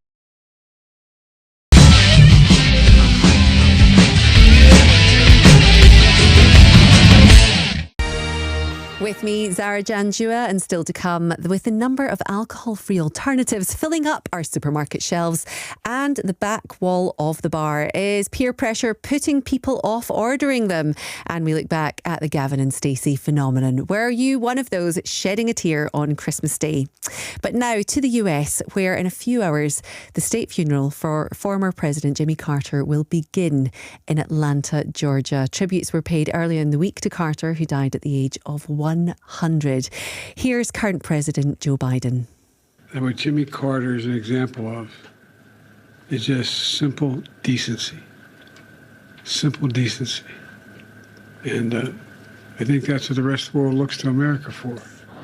[SPEAKER 1] with me, Zara Janjua, and still to come, with the number of alcohol-free alternatives filling up our supermarket shelves and the back wall of the bar. Is peer pressure putting people off ordering them? And we look back at the Gavin and Stacey phenomenon. Were you one of those shedding a tear on Christmas Day? But now to the US, where in a few hours, the state funeral for former President Jimmy Carter will begin in Atlanta, Georgia. Tributes were paid earlier in the week to Carter, who died at the age of 100. Here's current President Joe Biden.
[SPEAKER 2] And what Jimmy Carter is an example of is just simple decency. Simple decency. And I think that's what the rest of the world looks to America for.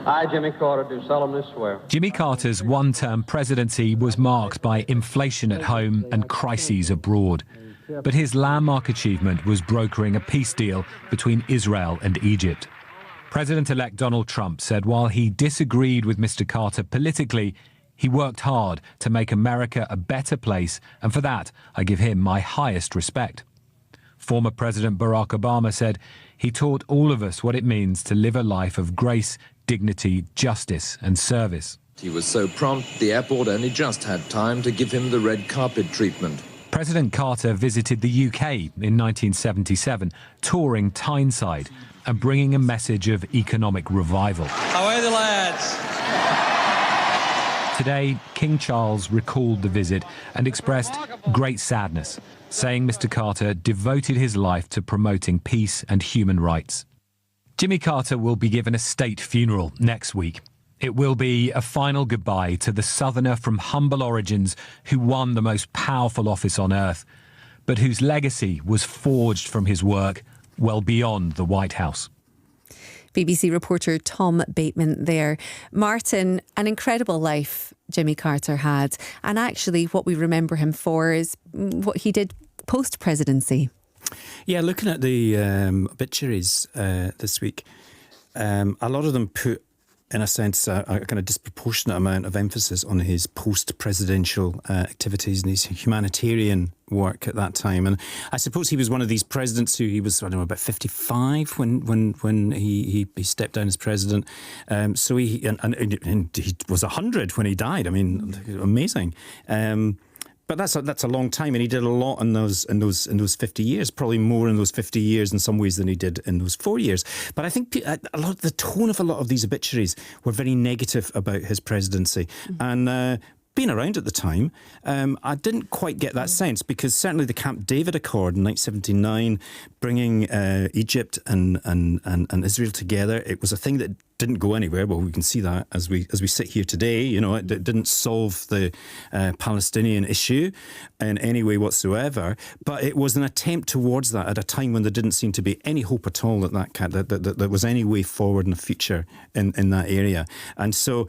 [SPEAKER 3] I, Jimmy Carter, do solemnly swear.
[SPEAKER 8] Jimmy Carter's one-term presidency was marked by inflation at home and crises abroad. But his landmark achievement was brokering a peace deal between Israel and Egypt. President-elect Donald Trump said while he disagreed with Mr. Carter politically, he worked hard to make America a better place, and for that, I give him my highest respect. Former President Barack Obama said he taught all of us what it means to live a life of grace, dignity, justice, and service.
[SPEAKER 10] He was so prompt, the airport only just had time to give him the red carpet treatment.
[SPEAKER 8] President Carter visited the UK in 1977, touring Tyneside and bringing a message of economic revival.
[SPEAKER 3] Away the lads!
[SPEAKER 8] Today, King Charles recalled the visit and expressed great sadness, saying Mr. Carter devoted his life to promoting peace and human rights. Jimmy Carter will be given a state funeral next week. It will be a final goodbye to the Southerner from humble origins who won the most powerful office on earth, but whose legacy was forged from his work well beyond the White House.
[SPEAKER 1] BBC reporter Tom Bateman there. Martin, an incredible life Jimmy Carter had, and actually what we remember him for is what he did post-presidency.
[SPEAKER 15] Yeah, looking at the obituaries this week, a lot of them put, in a sense, a kind of disproportionate amount of emphasis on his post-presidential activities and his humanitarian work at that time. And I suppose he was one of these presidents who he was, I don't know, about 55 when he stepped down as president. So he was 100 when he died. I mean, amazing. But that's a long time, and he did a lot in those 50 years, probably more in those 50 years in some ways than he did in those 4 years. But I think the tone of a lot of these obituaries were very negative about his presidency. And being around at the time, I didn't quite get that sense, because certainly the Camp David Accord in 1979, bringing Egypt and Israel together, it was a thing that didn't go anywhere. Well, we can see that as we sit here today. You know, it didn't solve the Palestinian issue in any way whatsoever. But it was an attempt towards that at a time when there didn't seem to be any hope at all that there was any way forward in the future in that area. And so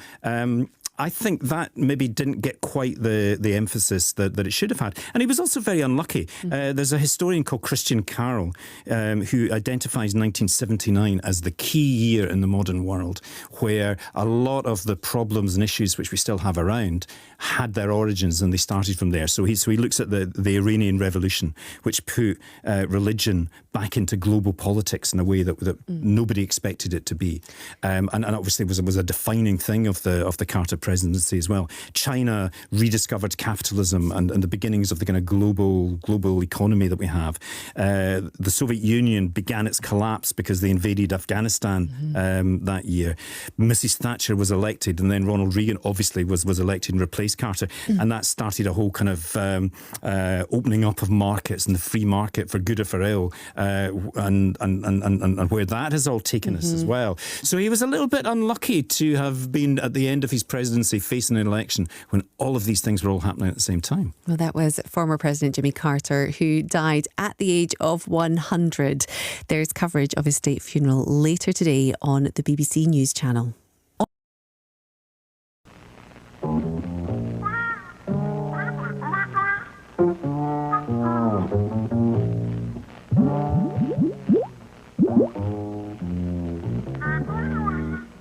[SPEAKER 15] I think that maybe didn't get quite the emphasis that it should have had. And he was also very unlucky. There's a historian called Christian Carroll who identifies 1979 as the key year in the modern world, where a lot of the problems and issues which we still have around had their origins, and they started from there. So he looks at the Iranian Revolution, which put religion back into global politics in a way that nobody expected it to be, and obviously was a defining thing of the Carter presidency as well. China rediscovered capitalism and the beginnings of the kind of global economy that we have. The Soviet Union began its collapse because they invaded Afghanistan that year. Mrs. Thatcher was elected, and then Ronald Reagan obviously was elected and replaced Carter, and that started a whole kind of opening up of markets and the free market for good or for ill, and where that has all taken us as well. So he was a little bit unlucky to have been at the end of his presidency facing an election when all of these things were all happening at the same time.
[SPEAKER 1] Well, that was former President Jimmy Carter, who died at the age of 100. There's coverage of his state funeral later today on the BBC News Channel.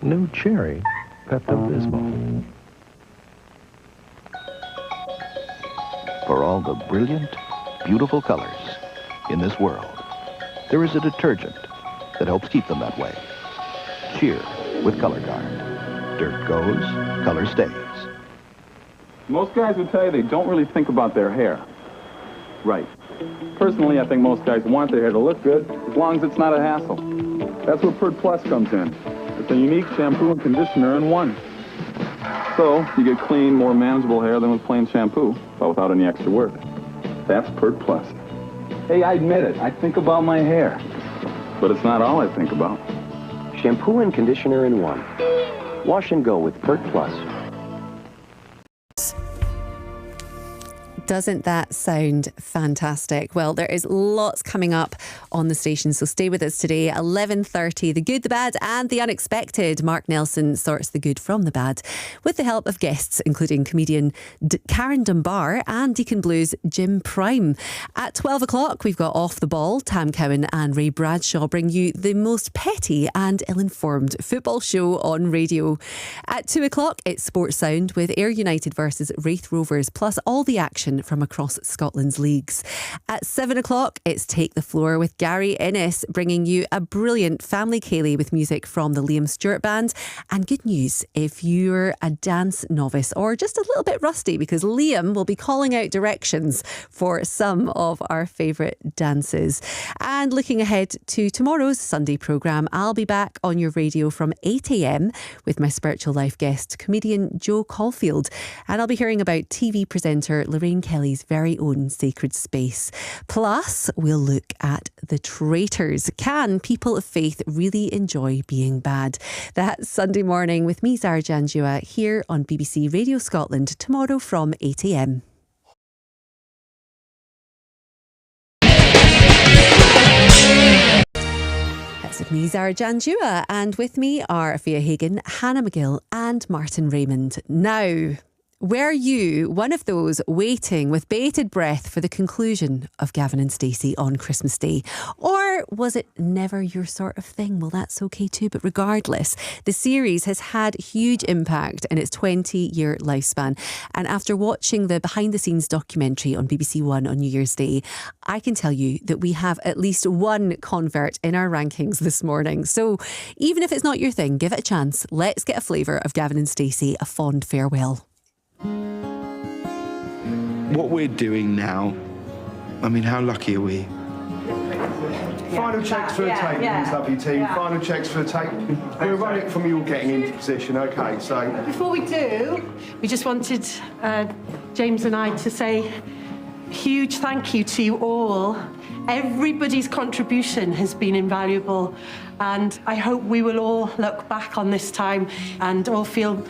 [SPEAKER 9] New cherry, Pepto-Bismol. For all the brilliant, beautiful colors in this world, there is a detergent that helps keep them that way. Cheer with Color Guard. Dirt goes, color stays.
[SPEAKER 11] Most guys would tell you they don't really think about their hair. Right. Personally, I think most guys want their hair to look good as long as it's not a hassle. That's where Pert Plus comes in. It's a unique shampoo and conditioner in one. So you get clean, more manageable hair than with plain shampoo, but without any extra work. That's Pert Plus. Hey, I admit it, I think about my hair. But it's not all I think about.
[SPEAKER 9] Shampoo and conditioner in one. Wash and go with Pert Plus.
[SPEAKER 1] Doesn't that sound fantastic? Well, there is lots coming up on the station, so stay with us today. 11:30, the good, the bad and the unexpected. Mark Nelson sorts the good from the bad with the help of guests, including comedian Karen Dunbar and Deacon Blues Jim Prime. At 12 o'clock, we've got Off the Ball. Tam Cowan and Ray Bradshaw bring you the most petty and ill-informed football show on radio. At 2 o'clock, it's Sports Sound with Ayr United versus Raith Rovers, plus all the action from across Scotland's leagues. At 7 o'clock, it's Take the Floor with Gary Innes, bringing you a brilliant Family Ceilidh with music from the Liam Stewart Band. And good news if you're a dance novice or just a little bit rusty, because Liam will be calling out directions for some of our favourite dances. And looking ahead to tomorrow's Sunday programme, I'll be back on your radio from 8 a.m. with my spiritual life guest, comedian Joe Caulfield. And I'll be hearing about TV presenter Lorraine Kelly's very own Sacred Space. Plus, we'll look at the traitors. Can people of faith really enjoy being bad? That's Sunday morning with me, Zara Janjua, here on BBC Radio Scotland tomorrow from 8 a.m. That's with me, Zara Janjua, and with me are Afia Hagan, Hannah McGill and Martin Raymond. Now, were you one of those waiting with bated breath for the conclusion of Gavin and Stacey on Christmas Day? Or was it never your sort of thing? Well, that's okay too. But regardless, the series has had huge impact in its 20-year lifespan. And after watching the behind-the-scenes documentary on BBC One on New Year's Day, I can tell you that we have at least one convert in our rankings this morning. So even if it's not your thing, give it a chance. Let's get a flavour of Gavin and Stacey, A Fond Farewell.
[SPEAKER 20] What we're doing now, I mean, how lucky are we? Final checks for a take, please, lovely team. Final checks for a take. We'll run it from you all getting into position, okay? So
[SPEAKER 12] before we do, we just wanted James and I to say a huge thank you to you all. Everybody's contribution has been invaluable, and I hope we will all look back on this time and all feel.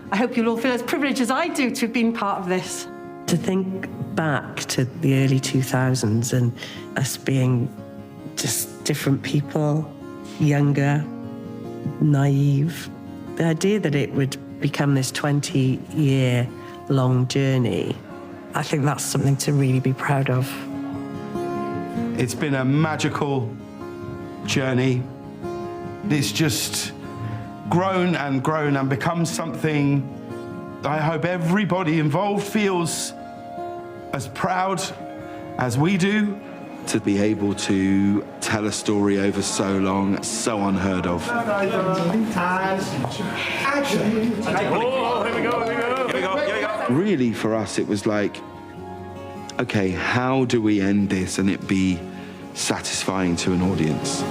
[SPEAKER 12] I hope you'll all feel as privileged as I do to have been part of this.
[SPEAKER 13] To think back to the early 2000s and us being just different people, younger, naive, the idea that it would become this 20-year-long journey, I think that's something to really be proud of.
[SPEAKER 20] It's been a magical journey. It's just grown and become something I hope everybody involved feels as proud as we do. To be able to tell a story over so long, so unheard of. Really, for us, it was like, okay, how do we end this and it be satisfying to an audience?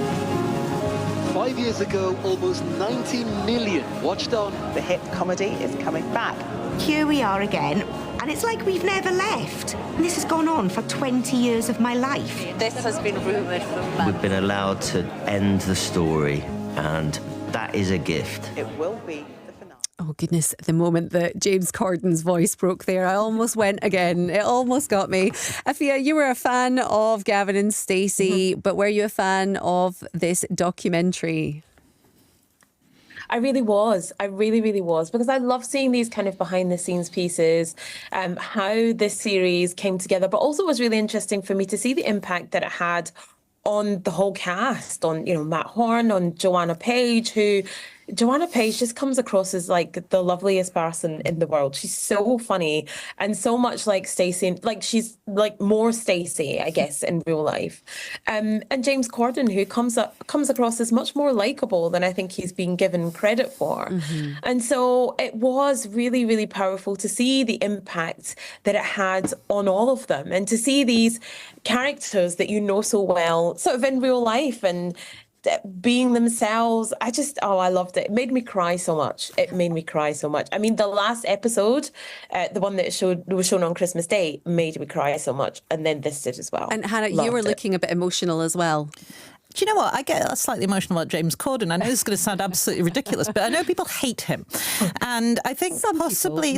[SPEAKER 7] 5 years ago, almost 90 million watched on.
[SPEAKER 17] The hit comedy is coming back.
[SPEAKER 18] Here we are again, and it's like we've never left. And this has gone on for 20 years of my life.
[SPEAKER 17] This has been rumoured for months.
[SPEAKER 19] We've been allowed to end the story, and that is a gift.
[SPEAKER 17] It will be.
[SPEAKER 1] Oh, goodness, the moment that James Corden's voice broke there, I almost went again. It almost got me. Afia, you were a fan of Gavin and Stacey, but were you a fan of this documentary?
[SPEAKER 16] I really was. I really, really was, because I love seeing these kind of behind the scenes pieces, how this series came together, but also it was really interesting for me to see the impact that it had on the whole cast, on, you know, Matt Horn, on Joanna Page, who Joanna Page just comes across as like the loveliest person in the world. She's so funny and so much like Stacey, like she's like more Stacey, I guess, in real life. And James Corden, who comes across as much more likable than I think he's been given credit for. Mm-hmm. And so it was really, really powerful to see the impact that it had on all of them, and to see these characters that you know so well sort of in real life and being themselves. I loved it. It made me cry so much. I mean, the last episode, the one that was shown on Christmas Day, made me cry so much. And then this did as well.
[SPEAKER 1] And Hannah, you were looking a bit emotional as well.
[SPEAKER 14] Do you know what? I get slightly emotional about James Corden. I know this is going to sound absolutely ridiculous, but I know people hate him. And I think possibly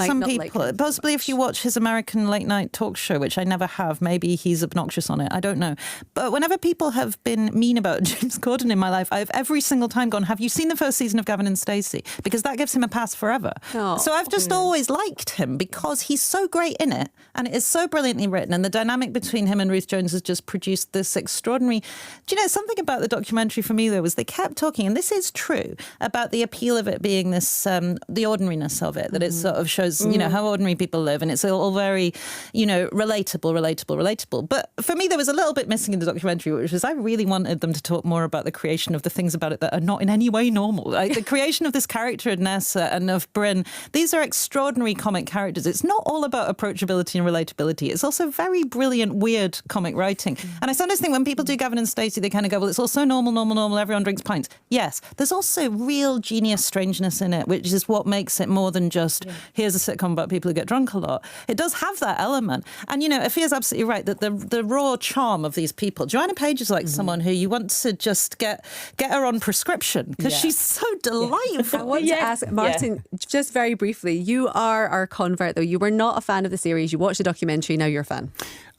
[SPEAKER 14] if you watch his American late night talk show, which I never have, maybe he's obnoxious on it. I don't know. But whenever people have been mean about James Corden in my life, I've every single time gone, have you seen the first season of Gavin and Stacey? Because that gives him a pass forever. Oh, so I've just always liked him because he's so great in it, and it is so brilliantly written, and the dynamic between him and Ruth Jones has just produced this extraordinary... Do you know, something about the documentary for me, though, was they kept talking, and this is true, about the appeal of it being this, the ordinariness of it, that it sort of shows, you know, how ordinary people live, and it's all very, you know, relatable. But for me, there was a little bit missing in the documentary, which was I really wanted them to talk more about the creation of the things about it that are not in any way normal. Like the creation of this character of Nessa and of Bryn. These are extraordinary comic characters. It's not all about approachability and relatability. It's also very brilliant, weird comic writing. And I sometimes think when people do Gavin and Stacey, they kind of go, well, it's also normal, everyone drinks pints. Yes, there's also real genius strangeness in it, which is what makes it more than just, here's a sitcom about people who get drunk a lot. It does have that element. And, you know, Afia's absolutely right that the raw charm of these people, Joanna Page is like someone who you want to just get her on prescription because she's so delightful.
[SPEAKER 1] I want to ask, Martin, just very briefly, you are our convert, though. You were not a fan of the series. You watched the documentary, now you're a fan.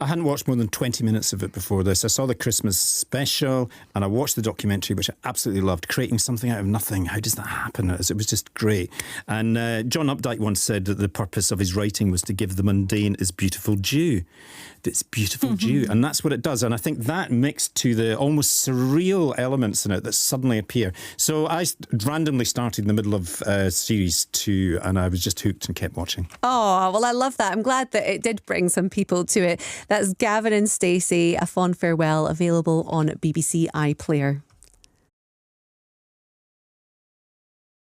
[SPEAKER 15] I hadn't watched more than 20 minutes of it before this. I saw the Christmas special and I watched the documentary, which I absolutely loved. Creating something out of nothing. How does that happen? It was just great. And John Updike once said that the purpose of his writing was to give the mundane its beautiful due. It's beautiful due. And that's what it does. And I think that mixed to the almost surreal elements in it that suddenly appear. So I randomly started in the middle of series 2 and I was just hooked and kept watching.
[SPEAKER 1] Oh, well, I love that. I'm glad that it did bring some people to it. That's Gavin and Stacey, A Fond Farewell, available on BBC iPlayer.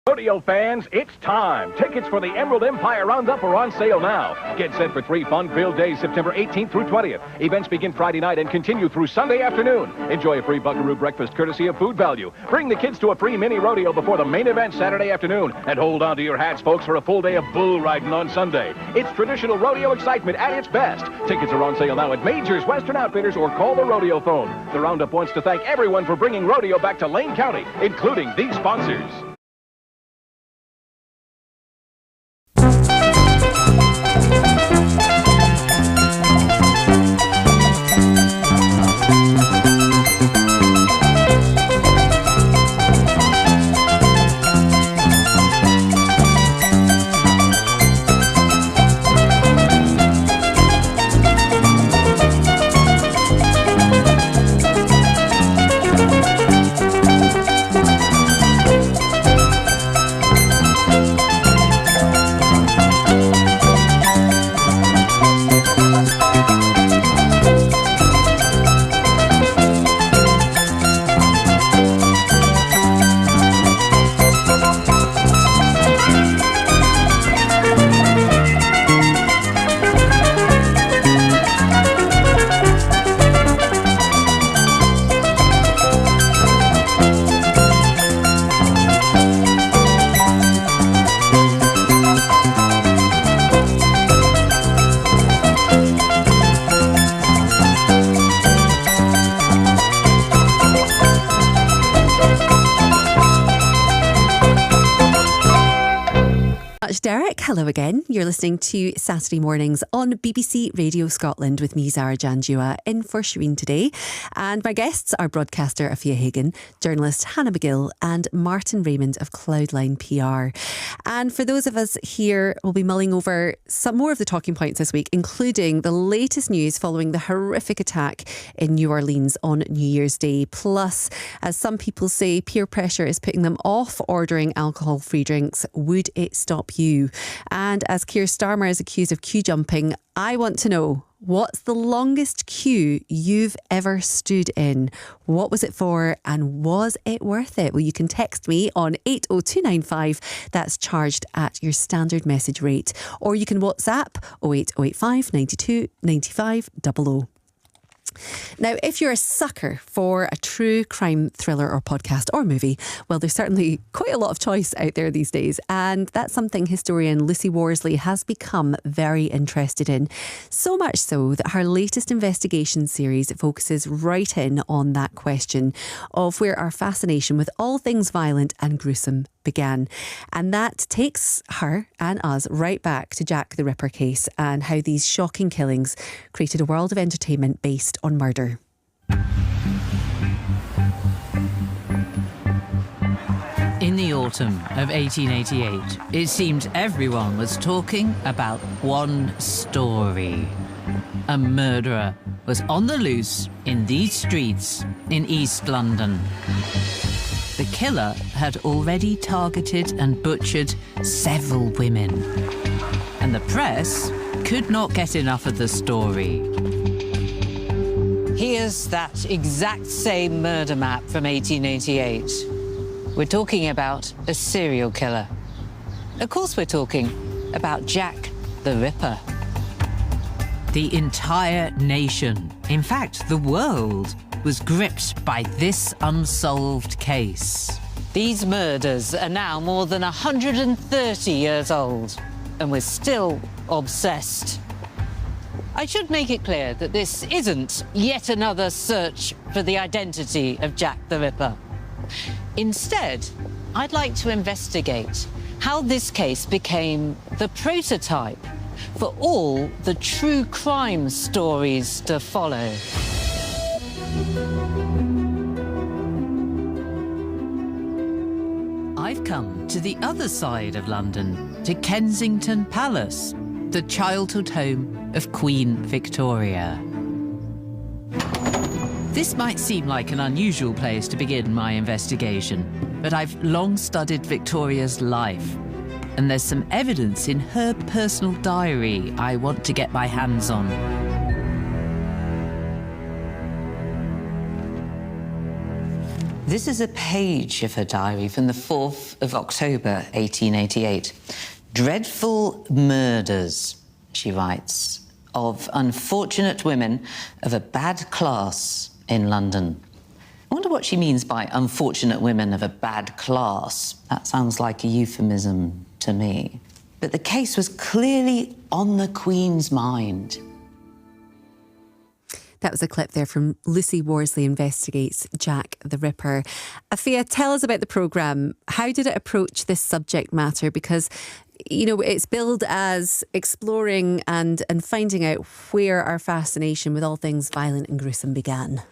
[SPEAKER 25] Rodeo fans, it's time. Tickets for the Emerald Empire Roundup are on sale now. Get set for 3 fun-filled days, September 18th through 20th. Events begin Friday night and continue through Sunday afternoon. Enjoy a free Buckaroo breakfast courtesy of Food Value. Bring the kids to a free mini rodeo before the main event Saturday afternoon. And hold on to your hats, folks, for a full day of bull riding on Sunday. It's traditional rodeo excitement at its best. Tickets are on sale now at Majors, Western Outfitters, or call the rodeo phone. The Roundup wants to thank everyone for bringing rodeo back to Lane County, including these sponsors.
[SPEAKER 1] much, Derek. Hello again. You're listening to Saturday Mornings on BBC Radio Scotland with me, Zara Janjua, in for Shereen today. And my guests are broadcaster Afia Hagan, journalist Hannah McGill and Martin Raymond of Cloudline PR. And for those of us here, we'll be mulling over some more of the talking points this week, including the latest news following the horrific attack in New Orleans on New Year's Day. Plus, as some people say, peer pressure is putting them off ordering alcohol-free drinks. Would it stop you? And as Keir Starmer is accused of queue jumping, I want to know, what's the longest queue you've ever stood in? What was it for and was it worth it? Well, you can text me on 80295. That's charged at your standard message rate. Or you can WhatsApp 08085 92 95 00. Now, if you're a sucker for a true crime thriller or podcast or movie, well, there's certainly quite a lot of choice out there these days. And that's something historian Lucy Worsley has become very interested in. So much so that her latest investigation series focuses right in on that question of where our fascination with all things violent and gruesome began. And that takes her and us right back to Jack the Ripper case and how these shocking killings created a world of entertainment based on murder.
[SPEAKER 5] In the autumn of 1888, it seemed everyone was talking about one story. A murderer was on the loose in these streets in East London. The killer had already targeted and butchered several women, and the press could not get enough of the story. Here's that exact same murder map from 1888. We're talking about a serial killer. Of course we're talking about Jack the Ripper. The entire nation, in fact the world, was gripped by this unsolved case. These murders are now more than 130 years old, and we're still obsessed. I should make it clear that this isn't yet another search for the identity of Jack the Ripper. Instead, I'd like to investigate how this case became the prototype for all the true crime stories to follow. I've come to the other side of London, to Kensington Palace, the childhood home of Queen Victoria. This might seem like an unusual place to begin my investigation, but I've long studied Victoria's life, and there's some evidence in her personal diary I want to get my hands on. This is a page of her diary from the 4th of October, 1888. Dreadful murders, she writes, of unfortunate women of a bad class in London. I wonder what she means by unfortunate women of a bad class. That sounds like a euphemism to me. But the case was clearly on the Queen's mind.
[SPEAKER 1] That was a clip there from Lucy Worsley Investigates Jack the Ripper. Afia, tell us about the programme. How did it approach this subject matter? Because, you know, it's billed as exploring and finding out where our fascination with all things violent and gruesome began.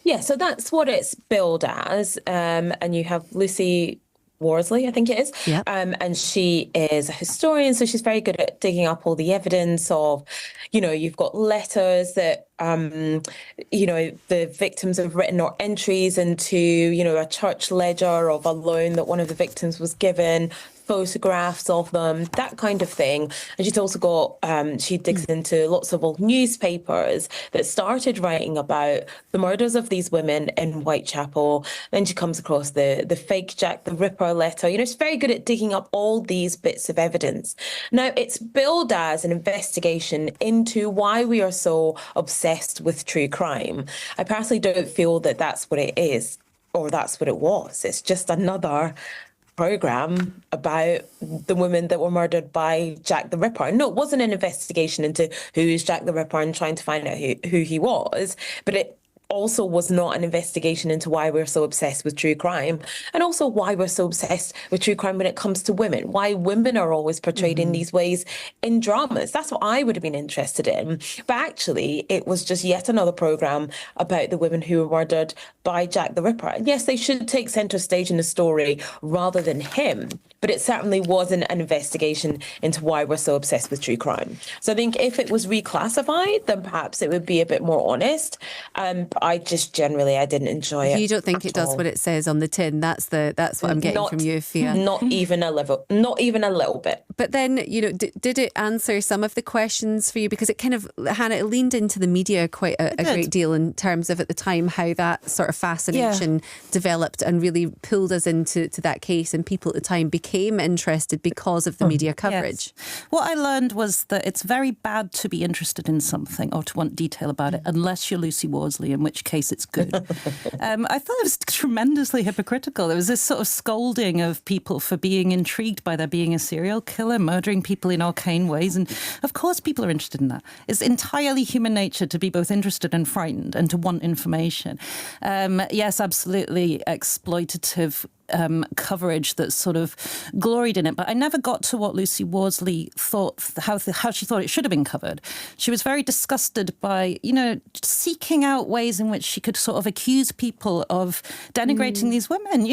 [SPEAKER 16] Yeah, so that's what it's billed as. And you have Lucy Worsley, I think it is.
[SPEAKER 1] Yep.
[SPEAKER 16] And she is a historian, so she's very good at digging up all the evidence of, you know, you've got letters that, you know, the victims have written or entries into, you know, a church ledger of a loan that one of the victims was given, photographs of them, that kind of thing. And she's also got, she digs into lots of old newspapers that started writing about the murders of these women in Whitechapel. Then she comes across the fake Jack the Ripper letter. You know, she's very good at digging up all these bits of evidence. Now, it's billed as an investigation into why we are so obsessed with true crime. I personally don't feel that that's what it is, or that's what it was. It's just another programme about the women that were murdered by Jack the Ripper. No, it wasn't an investigation into who is Jack the Ripper and trying to find out who he was, but it also was not an investigation into why we're so obsessed with true crime, and also why we're so obsessed with true crime when it comes to women, why women are always portrayed in these ways in dramas. That's what I would have been interested in. But actually, it was just yet another programme about the women who were murdered by Jack the Ripper. And yes, they should take centre stage in the story rather than him, but it certainly wasn't an investigation into why we're so obsessed with true crime. So I think if it was reclassified, then perhaps it would be a bit more honest. I just generally, I didn't enjoy it.
[SPEAKER 1] You don't think it does what it says on the tin? That's what I'm getting from you, Fia.
[SPEAKER 16] Not even a little bit.
[SPEAKER 1] But then, did it answer some of the questions for you? Because it kind of, Hannah, it leaned into the media quite a great deal in terms of at the time how that sort of fascination developed and really pulled us into that case, and people at the time became interested because of the media coverage.
[SPEAKER 14] Yes. What I learned was that it's very bad to be interested in something or to want detail about it unless you're Lucy Worsley, in which case it's good. I thought it was tremendously hypocritical. There was this sort of scolding of people for being intrigued by there being a serial killer murdering people in arcane ways. And of course people are interested in that. It's entirely human nature to be both interested and frightened and to want information. Yes, absolutely exploitative coverage that sort of gloried in it. But I never got to what Lucy Worsley thought, how she thought it should have been covered. She was very disgusted by, seeking out ways in which she could sort of accuse people of denigrating these women,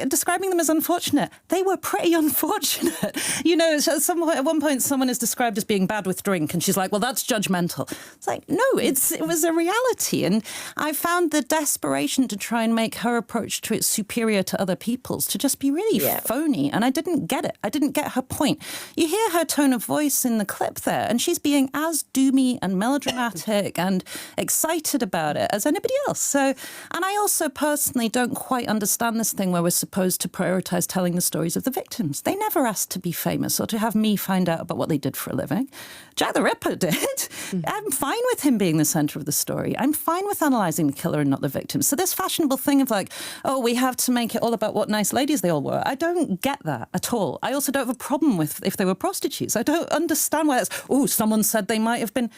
[SPEAKER 14] describing them as unfortunate. They were pretty unfortunate. At one point someone is described as being bad with drink and she's like, well, that's judgmental. It's like, no, it was a reality. And I found the desperation to try and make her approach to it superior to other people's to just be really phony. And I didn't get it. I didn't get her point. You hear her tone of voice in the clip there, and she's being as doomy and melodramatic and excited about it as anybody else. So, and I also personally don't quite understand this thing where we're supposed to prioritise telling the stories of the victims. They never asked to be famous or to have me find out about what they did for a living. Jack the Ripper did. I'm fine with him being the centre of the story. I'm fine with analysing the killer and not the victims. So this fashionable thing of like, oh, we have to make it all about what nice ladies they all were. I don't get that at all. I also don't have a problem with if they were prostitutes. I don't understand why that's, someone said they might have been.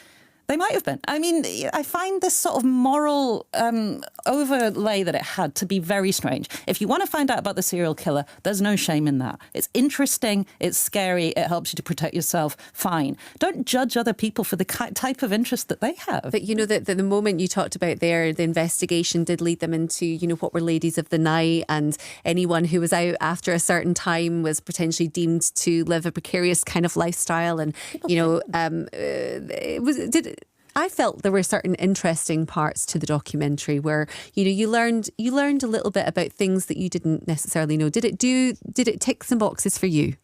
[SPEAKER 14] They might have been. I mean, I find this sort of moral overlay that it had to be very strange. If you want to find out about the serial killer, there's no shame in that. It's interesting, it's scary, it helps you to protect yourself, fine. Don't judge other people for the type of interest that they have.
[SPEAKER 1] But the moment you talked about there, the investigation did lead them into, what were ladies of the night, and anyone who was out after a certain time was potentially deemed to live a precarious kind of lifestyle. And, I felt there were certain interesting parts to the documentary where, you learned a little bit about things that you didn't necessarily know. Did it tick some boxes for you?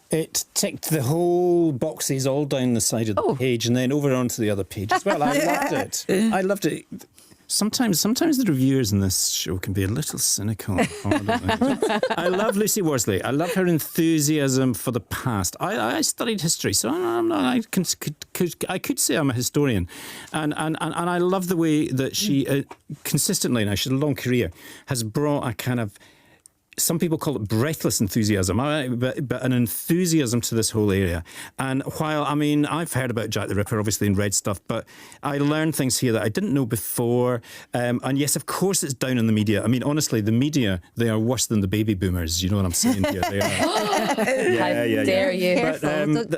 [SPEAKER 15] It ticked the whole boxes all down the side of the page and then over onto the other page as well. I loved it. I loved it. Sometimes the reviewers in this show can be a little cynical. I love Lucy Worsley. I love her enthusiasm for the past. I studied history, so I could say I'm a historian, and I love the way that she consistently, now she's a long career, has brought a kind of, some people call it breathless enthusiasm, but an enthusiasm to this whole area. And while, I've heard about Jack the Ripper, obviously, and read stuff, but I learned things here that I didn't know before. And yes, of course, it's down in the media. Honestly, the media, they are worse than the baby boomers. You know what I'm saying here? They are.
[SPEAKER 16] How dare you?
[SPEAKER 15] But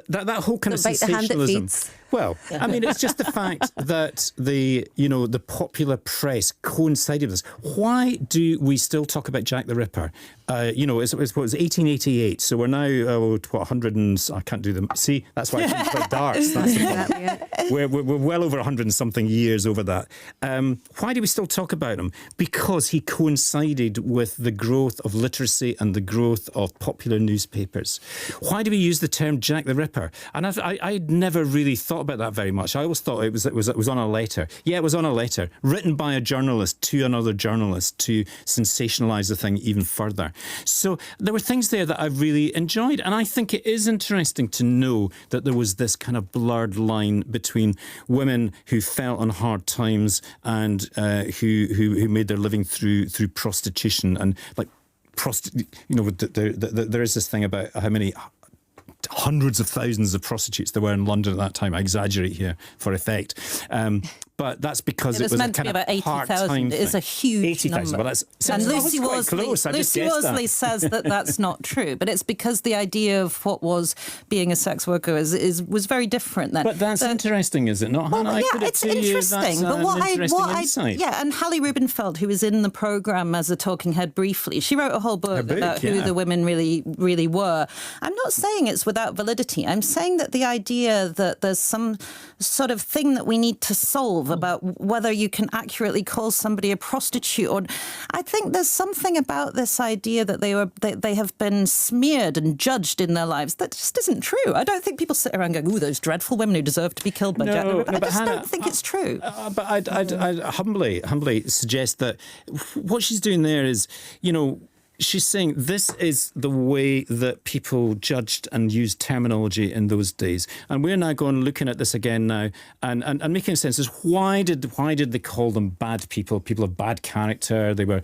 [SPEAKER 15] that whole kind of sensationalism. Well, it's just the fact that the popular press coincided with this. Why do we still talk about Jack the Ripper? It was 1888, so we're now 100 and I can't do them. See, that's why I keep about darts. That's the problem. We're well over 100 and something years over that. Why do we still talk about him? Because he coincided with the growth of literacy and the growth of popular newspapers. Why do we use the term Jack the Ripper? And I'd never really thought about that very much. I always thought it was on a letter. Yeah, it was on a letter written by a journalist to another journalist to sensationalise the thing even further. So there were things there that I really enjoyed, and I think it is interesting to know that there was this kind of blurred line between women who fell on hard times and who made their living through prostitution and there is this thing about how many hundreds of thousands of prostitutes there were in London at that time. I exaggerate here for effect. but that's because
[SPEAKER 14] It
[SPEAKER 15] it
[SPEAKER 14] was
[SPEAKER 15] was
[SPEAKER 14] meant
[SPEAKER 15] a
[SPEAKER 14] to be
[SPEAKER 15] kind
[SPEAKER 14] about
[SPEAKER 15] of part-time
[SPEAKER 14] 80,000. It is a huge
[SPEAKER 15] 80,000.
[SPEAKER 14] number.
[SPEAKER 15] Well,
[SPEAKER 14] and Lucy
[SPEAKER 15] quite close. I just
[SPEAKER 14] Lucy
[SPEAKER 15] guessed that.
[SPEAKER 14] Worsley says that that's not true, but it's because the idea of what was being a sex worker was very different then.
[SPEAKER 15] But that's interesting, is it not, Hannah?
[SPEAKER 14] Well, yeah, it's interesting. But and Hallie Rubenfeld, who was in the programme as a talking head briefly, she wrote a whole book about who the women really were. I'm not saying it's without validity. I'm saying that the idea that there's some sort of thing that we need to solve about whether you can accurately call somebody a prostitute, or I think there's something about this idea that they have been smeared and judged in their lives that just isn't true. I don't think people sit around going, "Ooh, those dreadful women who deserve to be killed by Jack the Ripper." I just don't think it's true.
[SPEAKER 15] But I'd humbly suggest that what she's doing there is, she's saying this is the way that people judged and used terminology in those days, and we're now looking at this again now and making sense. Is why did they call them bad people of bad character? They were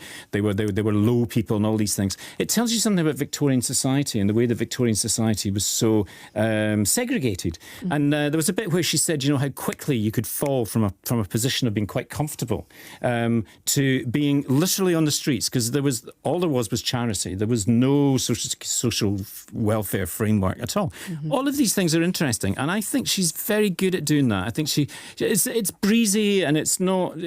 [SPEAKER 15] low people and all these things. It tells you something about Victorian society and the way that Victorian society was so segregated. And there was a bit where she said, how quickly you could fall from a position of being quite comfortable to being literally on the streets, because there was charity. There was no social welfare framework at all. All of these things are interesting, and I think she's very good at doing that. I think it's breezy, and it's not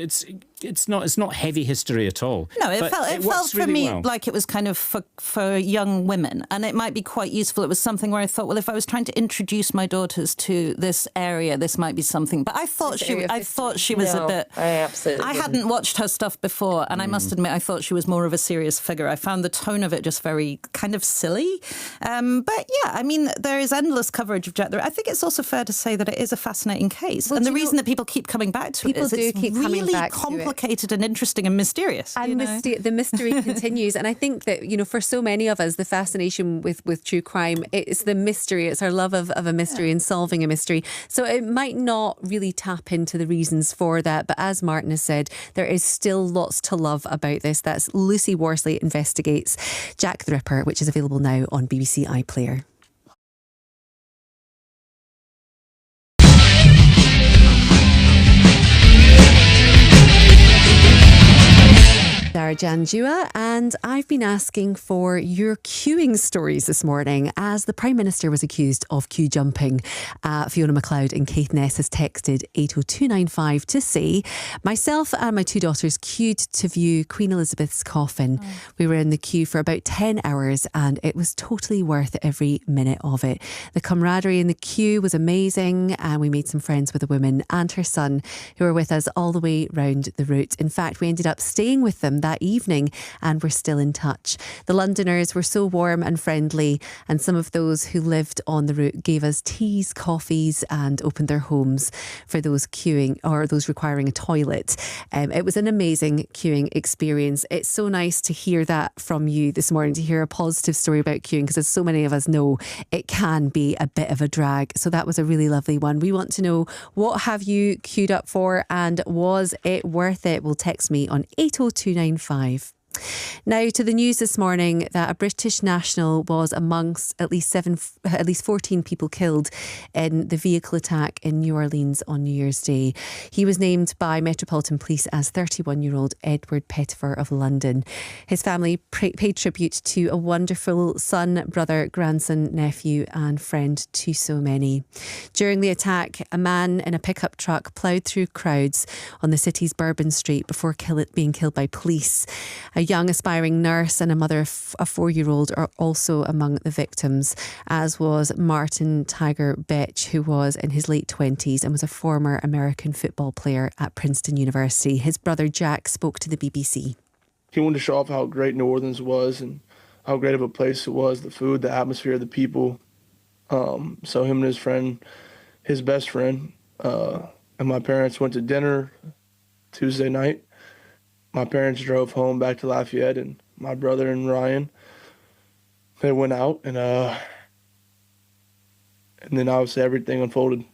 [SPEAKER 15] heavy history at all.
[SPEAKER 14] No, it felt for me like it was kind of for young women, and it might be quite useful. It was something where I thought, well, if I was trying to introduce my daughters to this area, this might be something. But I thought she was a bit. I hadn't watched her stuff before, and I must admit, I thought she was more of a serious figure. I found the tone of it just very kind of silly. But yeah, I mean, there is endless coverage of Jack the Ripper. I think it's also fair to say that it is a fascinating case, and the reason that people keep coming back to it is it's really complicated and interesting and mysterious.
[SPEAKER 1] And the mystery continues. And I think that, for so many of us, the fascination with true crime, it's the mystery. It's our love of a mystery and solving a mystery. So it might not really tap into the reasons for that. But as Martin has said, there is still lots to love about this. That's Lucy Worsley Investigates Jack the Ripper, which is available now on BBC iPlayer. Sarah Janjua, and I've been asking for your queuing stories this morning as the Prime Minister was accused of queue jumping. Fiona MacLeod in Caithness has texted 80295 to say, myself and my two daughters queued to view Queen Elizabeth's coffin. We were in the queue for about 10 hours and it was totally worth every minute of it. The camaraderie in the queue was amazing, and we made some friends with a woman and her son who were with us all the way round the route. In fact, we ended up staying with them that evening and we're still in touch. The Londoners were so warm and friendly, and some of those who lived on the route gave us teas, coffees and opened their homes for those queuing or those requiring a toilet. It was an amazing queuing experience. It's so nice to hear that from you this morning, to hear a positive story about queuing, because as so many of us know, it can be a bit of a drag. So that was a really lovely one. We want to know, what have you queued up for and was it worth it? Well, text me on 80295. Now to the news this morning that a British national was amongst at least 14 people killed in the vehicle attack in New Orleans on New Year's Day. He was named by Metropolitan Police as 31-year-old Edward Pettifer of London. His family paid tribute to a wonderful son, brother, grandson, nephew and friend to so many. During the attack, a man in a pickup truck ploughed through crowds on the city's Bourbon Street before being killed by police. A young aspiring nurse and a mother of a 4-year-old are also among the victims, as was Martin Tiger Betch, who was in his late 20s and was a former American football player at Princeton University. His brother Jack spoke to the BBC.
[SPEAKER 6] He wanted to show off how great New Orleans was and how great of a place it was, the food, the atmosphere, the people. So him and his friend, his best friend, and my parents went to dinner Tuesday night. My parents drove home back to Lafayette, and my brother and Ryan, they went out, and then obviously everything unfolded.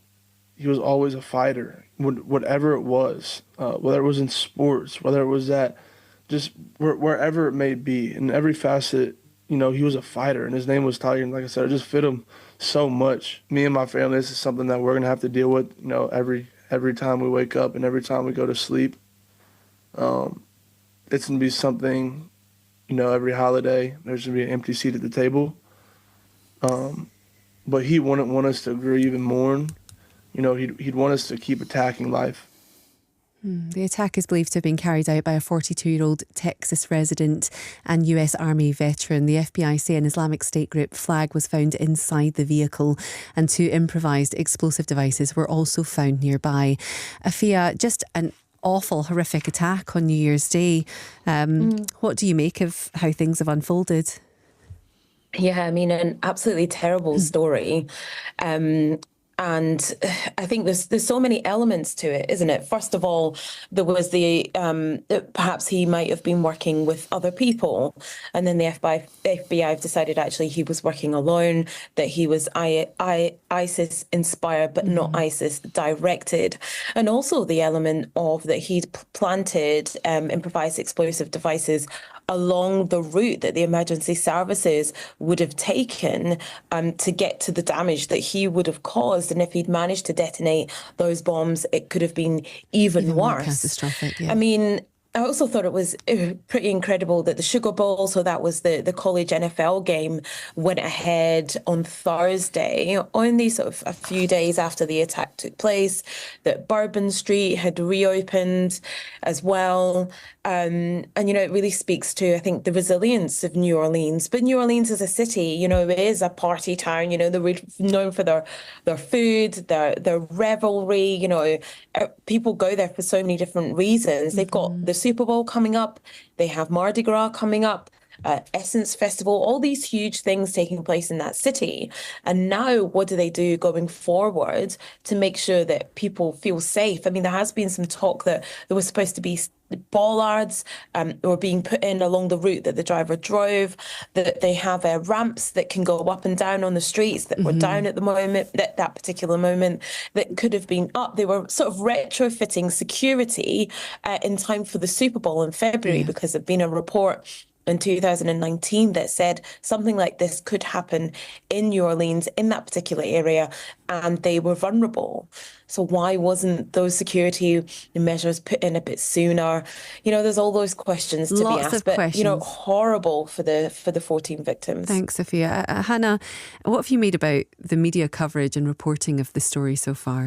[SPEAKER 6] He was always a fighter, whatever it was, whether it was in sports, whether it was at just wherever it may be, in every facet, he was a fighter, and his name was Tiger, and like I said, it just fit him so much. Me and my family, this is something that we're going to have to deal with, every every time we wake up and every time we go to sleep. It's going to be something, every holiday, there's going to be an empty seat at the table. But he wouldn't want us to grieve and mourn. He'd want us to keep attacking life.
[SPEAKER 1] The attack is believed to have been carried out by a 42-year-old Texas resident and US Army veteran. The FBI say an Islamic State group flag was found inside the vehicle and 2 improvised explosive devices were also found nearby. Afia, just an awful, horrific attack on New Year's Day. What do you make of how things have unfolded?
[SPEAKER 16] Yeah, I mean, an absolutely terrible story. And I think there's so many elements to it, isn't it? First of all, there was the perhaps he might have been working with other people, and then the FBI have decided actually he was working alone, that he was ISIS inspired but not ISIS directed, and also the element of that he'd planted improvised explosive devices along the route that the emergency services would have taken to get to the damage that he would have caused. And if he'd managed to detonate those bombs, it could have been even worse.
[SPEAKER 1] More catastrophic, yeah.
[SPEAKER 16] I mean, I also thought it was pretty incredible that the Sugar Bowl, so that was the college NFL game, went ahead on Thursday, only sort of a few days after the attack took place, that Bourbon Street had reopened as well. And, it really speaks to, I think, the resilience of New Orleans. But New Orleans as a city, it is a party town. They're known for their food, their revelry. People go there for so many different reasons. They've got the Super Bowl coming up. They have Mardi Gras coming up. Essence Festival, all these huge things taking place in that city. And now what do they do going forward to make sure that people feel safe? I mean, there has been some talk that there was supposed to be bollards were being put in along the route that the driver drove, that they have ramps that can go up and down on the streets that were down at the moment, that particular moment, that could have been up. They were sort of retrofitting security in time for the Super Bowl in February because there'd been a report in 2019 that said something like this could happen in New Orleans, in that particular area, and they were vulnerable. So why wasn't those security measures put in a bit sooner? There's all those questions to be asked, but horrible for the 14 victims.
[SPEAKER 1] Thanks, Sophia. Hannah, what have you made about the media coverage and reporting of the story so far?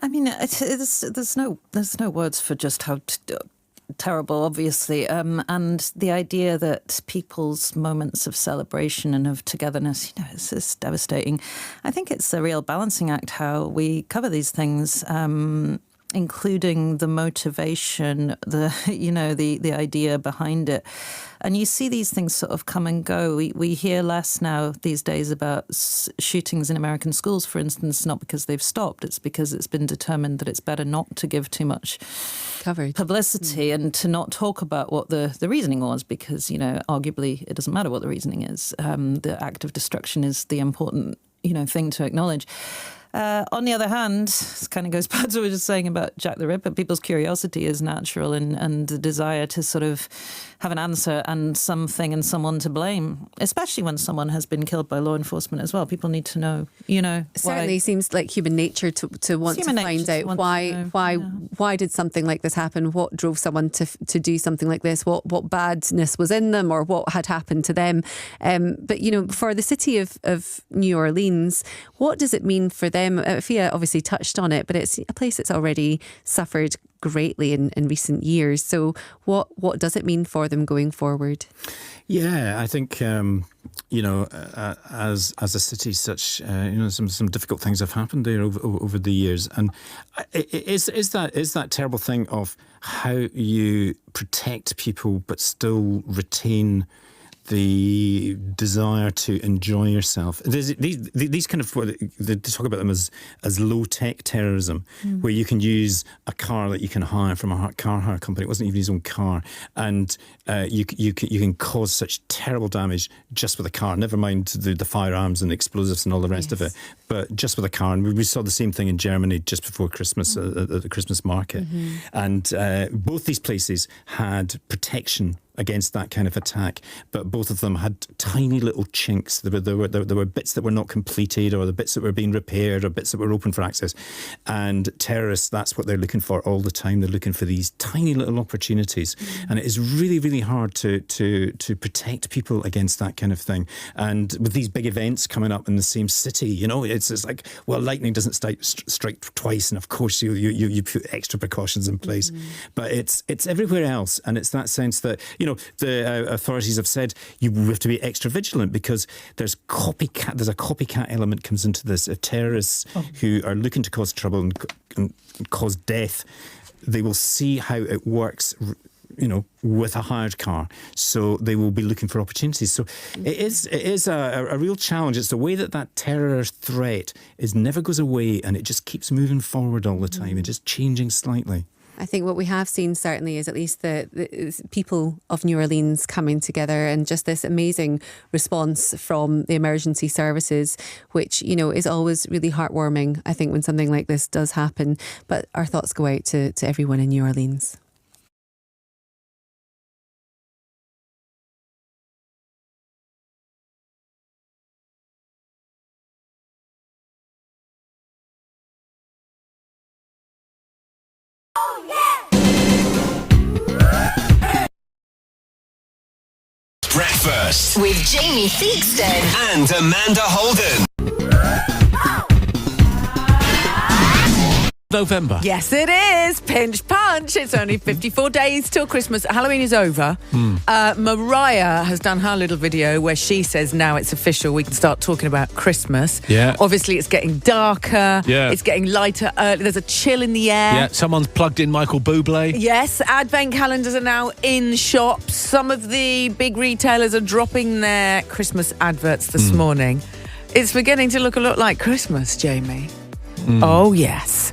[SPEAKER 14] I mean, there's no words for just how terrible, obviously, and the idea that people's moments of celebration and of togetherness, it's just devastating. I think it's a real balancing act how we cover these things, including the motivation, the idea behind it. And you see these things sort of come and go. We hear less now these days about shootings in American schools, for instance, not because they've stopped. It's because it's been determined that it's better not to give too much publicity and to not talk about what the reasoning was, because, arguably it doesn't matter what the reasoning is. The act of destruction is the important, thing to acknowledge. On the other hand, this kind of goes back to what we were just saying about Jack the Ripper. People's curiosity is natural and the desire to sort of have an answer and something and someone to blame, especially when someone has been killed by law enforcement as well. People need to know,
[SPEAKER 1] Certainly seems like human nature to want to find out why did something like this happen? What drove someone to do something like this? What badness was in them or what had happened to them? But, for the city of New Orleans, what does it mean for them? Fia obviously touched on it, but it's a place that's already suffered greatly in recent years. So what does it mean for them going forward?
[SPEAKER 15] Yeah, I think, as a city, such, some difficult things have happened there over the years. And is that terrible thing of how you protect people but still retain the desire to enjoy yourself. These kind of, they talk about them as low-tech terrorism, where you can use a car that you can hire from a car hire company. It wasn't even his own car. And you can cause such terrible damage just with a car, never mind the firearms and the explosives and all the rest of it, but just with a car. And we saw the same thing in Germany just before Christmas, at the Christmas market. And both these places had protection against that kind of attack, but both of them had tiny little chinks. There were bits that were not completed, or the bits that were being repaired, or bits that were open for access. And terrorists, that's what they're looking for all the time. They're looking for these tiny little opportunities, and it is really, really hard to protect people against that kind of thing. And with these big events coming up in the same city, you know, it's like, well, lightning doesn't strike twice, and of course you put extra precautions in place. But it's everywhere else, and it's that sense that, you know, the authorities have said you have to be extra vigilant because there's a copycat element comes into this. If terrorists who are looking to cause trouble and cause death, they will see how it works, you know, with a hired car. So they will be looking for opportunities. So it is a real challenge. It's the way that terror threat never goes away, and it just keeps moving forward all the time and just changing slightly.
[SPEAKER 1] I think what we have seen certainly is at least the people of New Orleans coming together, and just this amazing response from the emergency services, which, you know, is always really heartwarming, I think, when something like this does happen. But our thoughts go out to everyone in New Orleans.
[SPEAKER 4] Breakfast
[SPEAKER 21] with Jamie Theakston
[SPEAKER 4] and Amanda Holden. November.
[SPEAKER 22] Yes, it is. Pinch punch. It's only 54 days till Christmas. Halloween is over. Mariah has done her little video where she says now it's official. We can start talking about Christmas.
[SPEAKER 23] Yeah.
[SPEAKER 22] Obviously, it's getting darker.
[SPEAKER 23] Yeah.
[SPEAKER 22] It's getting lighter. There's a chill in the air.
[SPEAKER 23] Yeah, someone's plugged in Michael Bublé.
[SPEAKER 22] Yes, advent calendars are now in shops. Some of the big retailers are dropping their Christmas adverts this morning. It's beginning to look a lot like Christmas, Jamie. Oh, yes.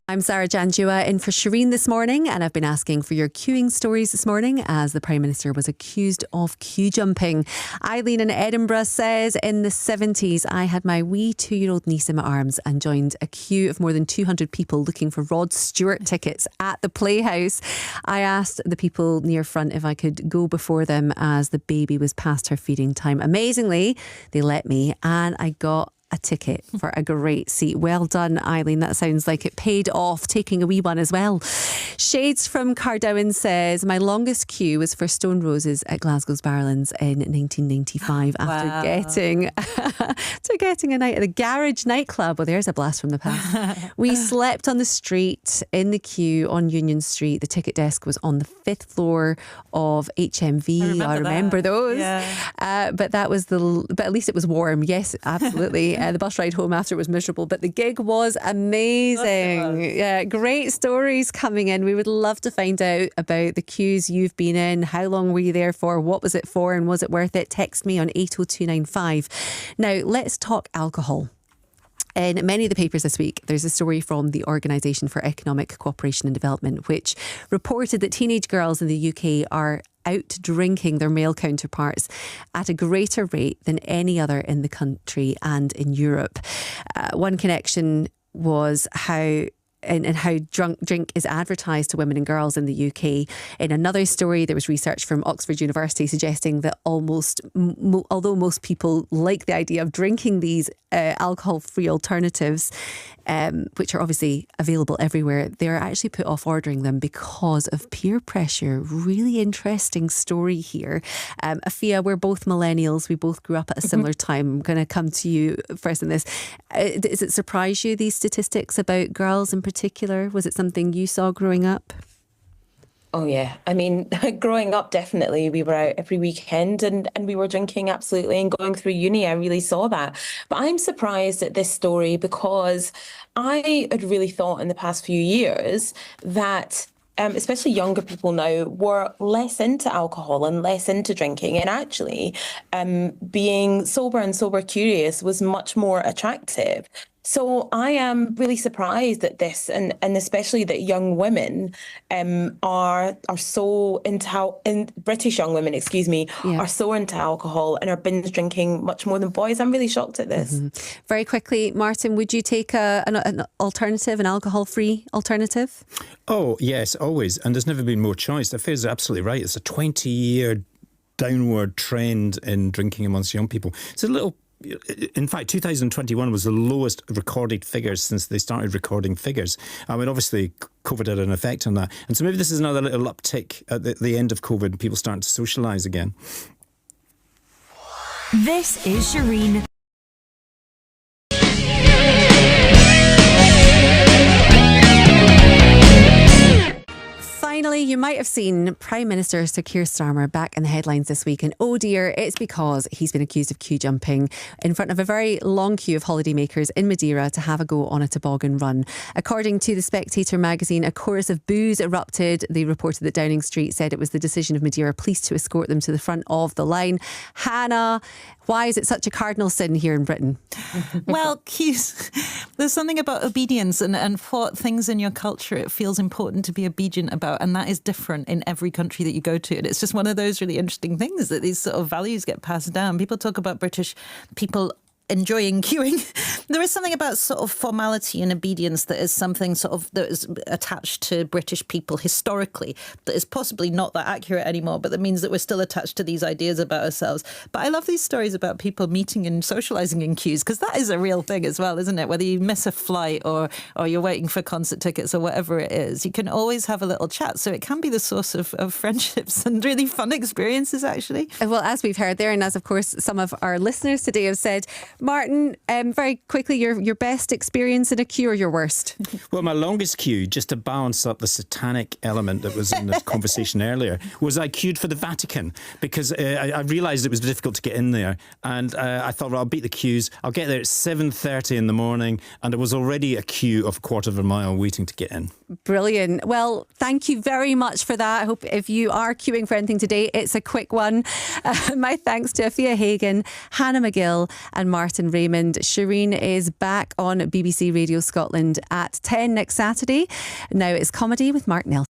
[SPEAKER 1] I'm Sarah Janjua in for Shereen this morning, and I've been asking for your queuing stories this morning as the Prime Minister was accused of queue jumping. Eileen in Edinburgh says, in the 70s, I had my wee 2-year-old niece in my arms and joined a queue of more than 200 people looking for Rod Stewart tickets at the Playhouse. I asked the people near front if I could go before them as the baby was past her feeding time. Amazingly, they let me, and I got a ticket for a great seat. Well done, Eileen. That sounds like it paid off, taking a wee one as well. Shades from Cardowan says, my longest queue was for Stone Roses at Glasgow's Barrowlands in 1995 after getting a night at the Garage nightclub. Well, there's a blast from the past. We slept on the street in the queue on Union Street. The ticket desk was on the 5th floor of HMV. I remember those. Yeah. But at least it was warm. Yes, absolutely. The bus ride home after was miserable, but the gig was amazing. Yeah, great stories coming in. We would love to find out about the queues you've been in. How long were you there for? What was it for? And was it worth it? Text me on 80295. Now, let's talk alcohol. In many of the papers this week, there's a story from the Organisation for Economic Cooperation and Development, which reported that teenage girls in the UK are out drinking their male counterparts at a greater rate than any other in the country and in Europe. One connection was how drink is advertised to women and girls in the UK. In another story, there was research from Oxford University suggesting that although most people like the idea of drinking these alcohol-free alternatives, which are obviously available everywhere, they're actually put off ordering them because of peer pressure. Really interesting story here. Afia, we're both millennials. We both grew up at a similar time. I'm going to come to you first on this. Does it surprise you, these statistics about girls in particular? Was it something you saw growing up?
[SPEAKER 16] Oh, yeah. I mean, growing up, definitely, we were out every weekend and we were drinking, absolutely. And going through uni, I really saw that. But I'm surprised at this story because I had really thought in the past few years that especially younger people now were less into alcohol and less into drinking. And actually, being sober and sober curious was much more attractive. So I am really surprised at this, and especially that young women are so into British young women, excuse me, are so into alcohol and are binge drinking much more than boys. I'm really shocked at this.
[SPEAKER 1] Very quickly, Martin, would you take an alternative, an alcohol-free alternative?
[SPEAKER 15] Oh, yes, always. And there's never been more choice. Fair's absolutely right. It's a 20-year downward trend in drinking amongst young people. It's a little... In fact, 2021 was the lowest recorded figures since they started recording figures. I mean, obviously, COVID had an effect on that. And so maybe this is another little uptick at the end of COVID and people starting to socialise again.
[SPEAKER 21] This is Shereen.
[SPEAKER 1] Finally, you might have seen Prime Minister Sir Keir Starmer back in the headlines this week. And oh dear, it's because he's been accused of queue jumping in front of a very long queue of holidaymakers in Madeira to have a go on a toboggan run. According to The Spectator magazine, a chorus of boos erupted. They reported that Downing Street said it was the decision of Madeira police to escort them to the front of the line. Hannah, why is it such a cardinal sin here in Britain?
[SPEAKER 14] Well, queues, there's something about obedience and what things in your culture it feels important to be obedient about. And that is different in every country that you go to. And it's just one of those really interesting things that these sort of values get passed down. People talk about British people enjoying queuing. There is something about sort of formality and obedience that is something sort of that is attached to British people historically that is possibly not that accurate anymore, but that means that we're still attached to these ideas about ourselves. But I love these stories about people meeting and socialising in queues, because that is a real thing as well, isn't it? Whether you miss a flight or you're waiting for concert tickets or whatever it is, you can always have a little chat. So it can be the source of friendships and really fun experiences, actually.
[SPEAKER 1] Well, as we've heard there, and as of course some of our listeners today have said, Martin, very quickly, your best experience in a queue or your worst?
[SPEAKER 15] Well, my longest queue, just to balance up the satanic element that was in the conversation earlier, was I queued for the Vatican because I realised it was difficult to get in there. And I thought, well, I'll beat the queues. I'll get there at 7:30 in the morning. And there was already a queue of a quarter of a mile waiting to get in.
[SPEAKER 1] Brilliant. Well, thank you very much for that. I hope if you are queuing for anything today, it's a quick one. My thanks to Afia Hagan, Hannah McGill and Martin Raymond. Shereen is back on BBC Radio Scotland at 10 next Saturday. Now it's Comedy with Mark Nelson.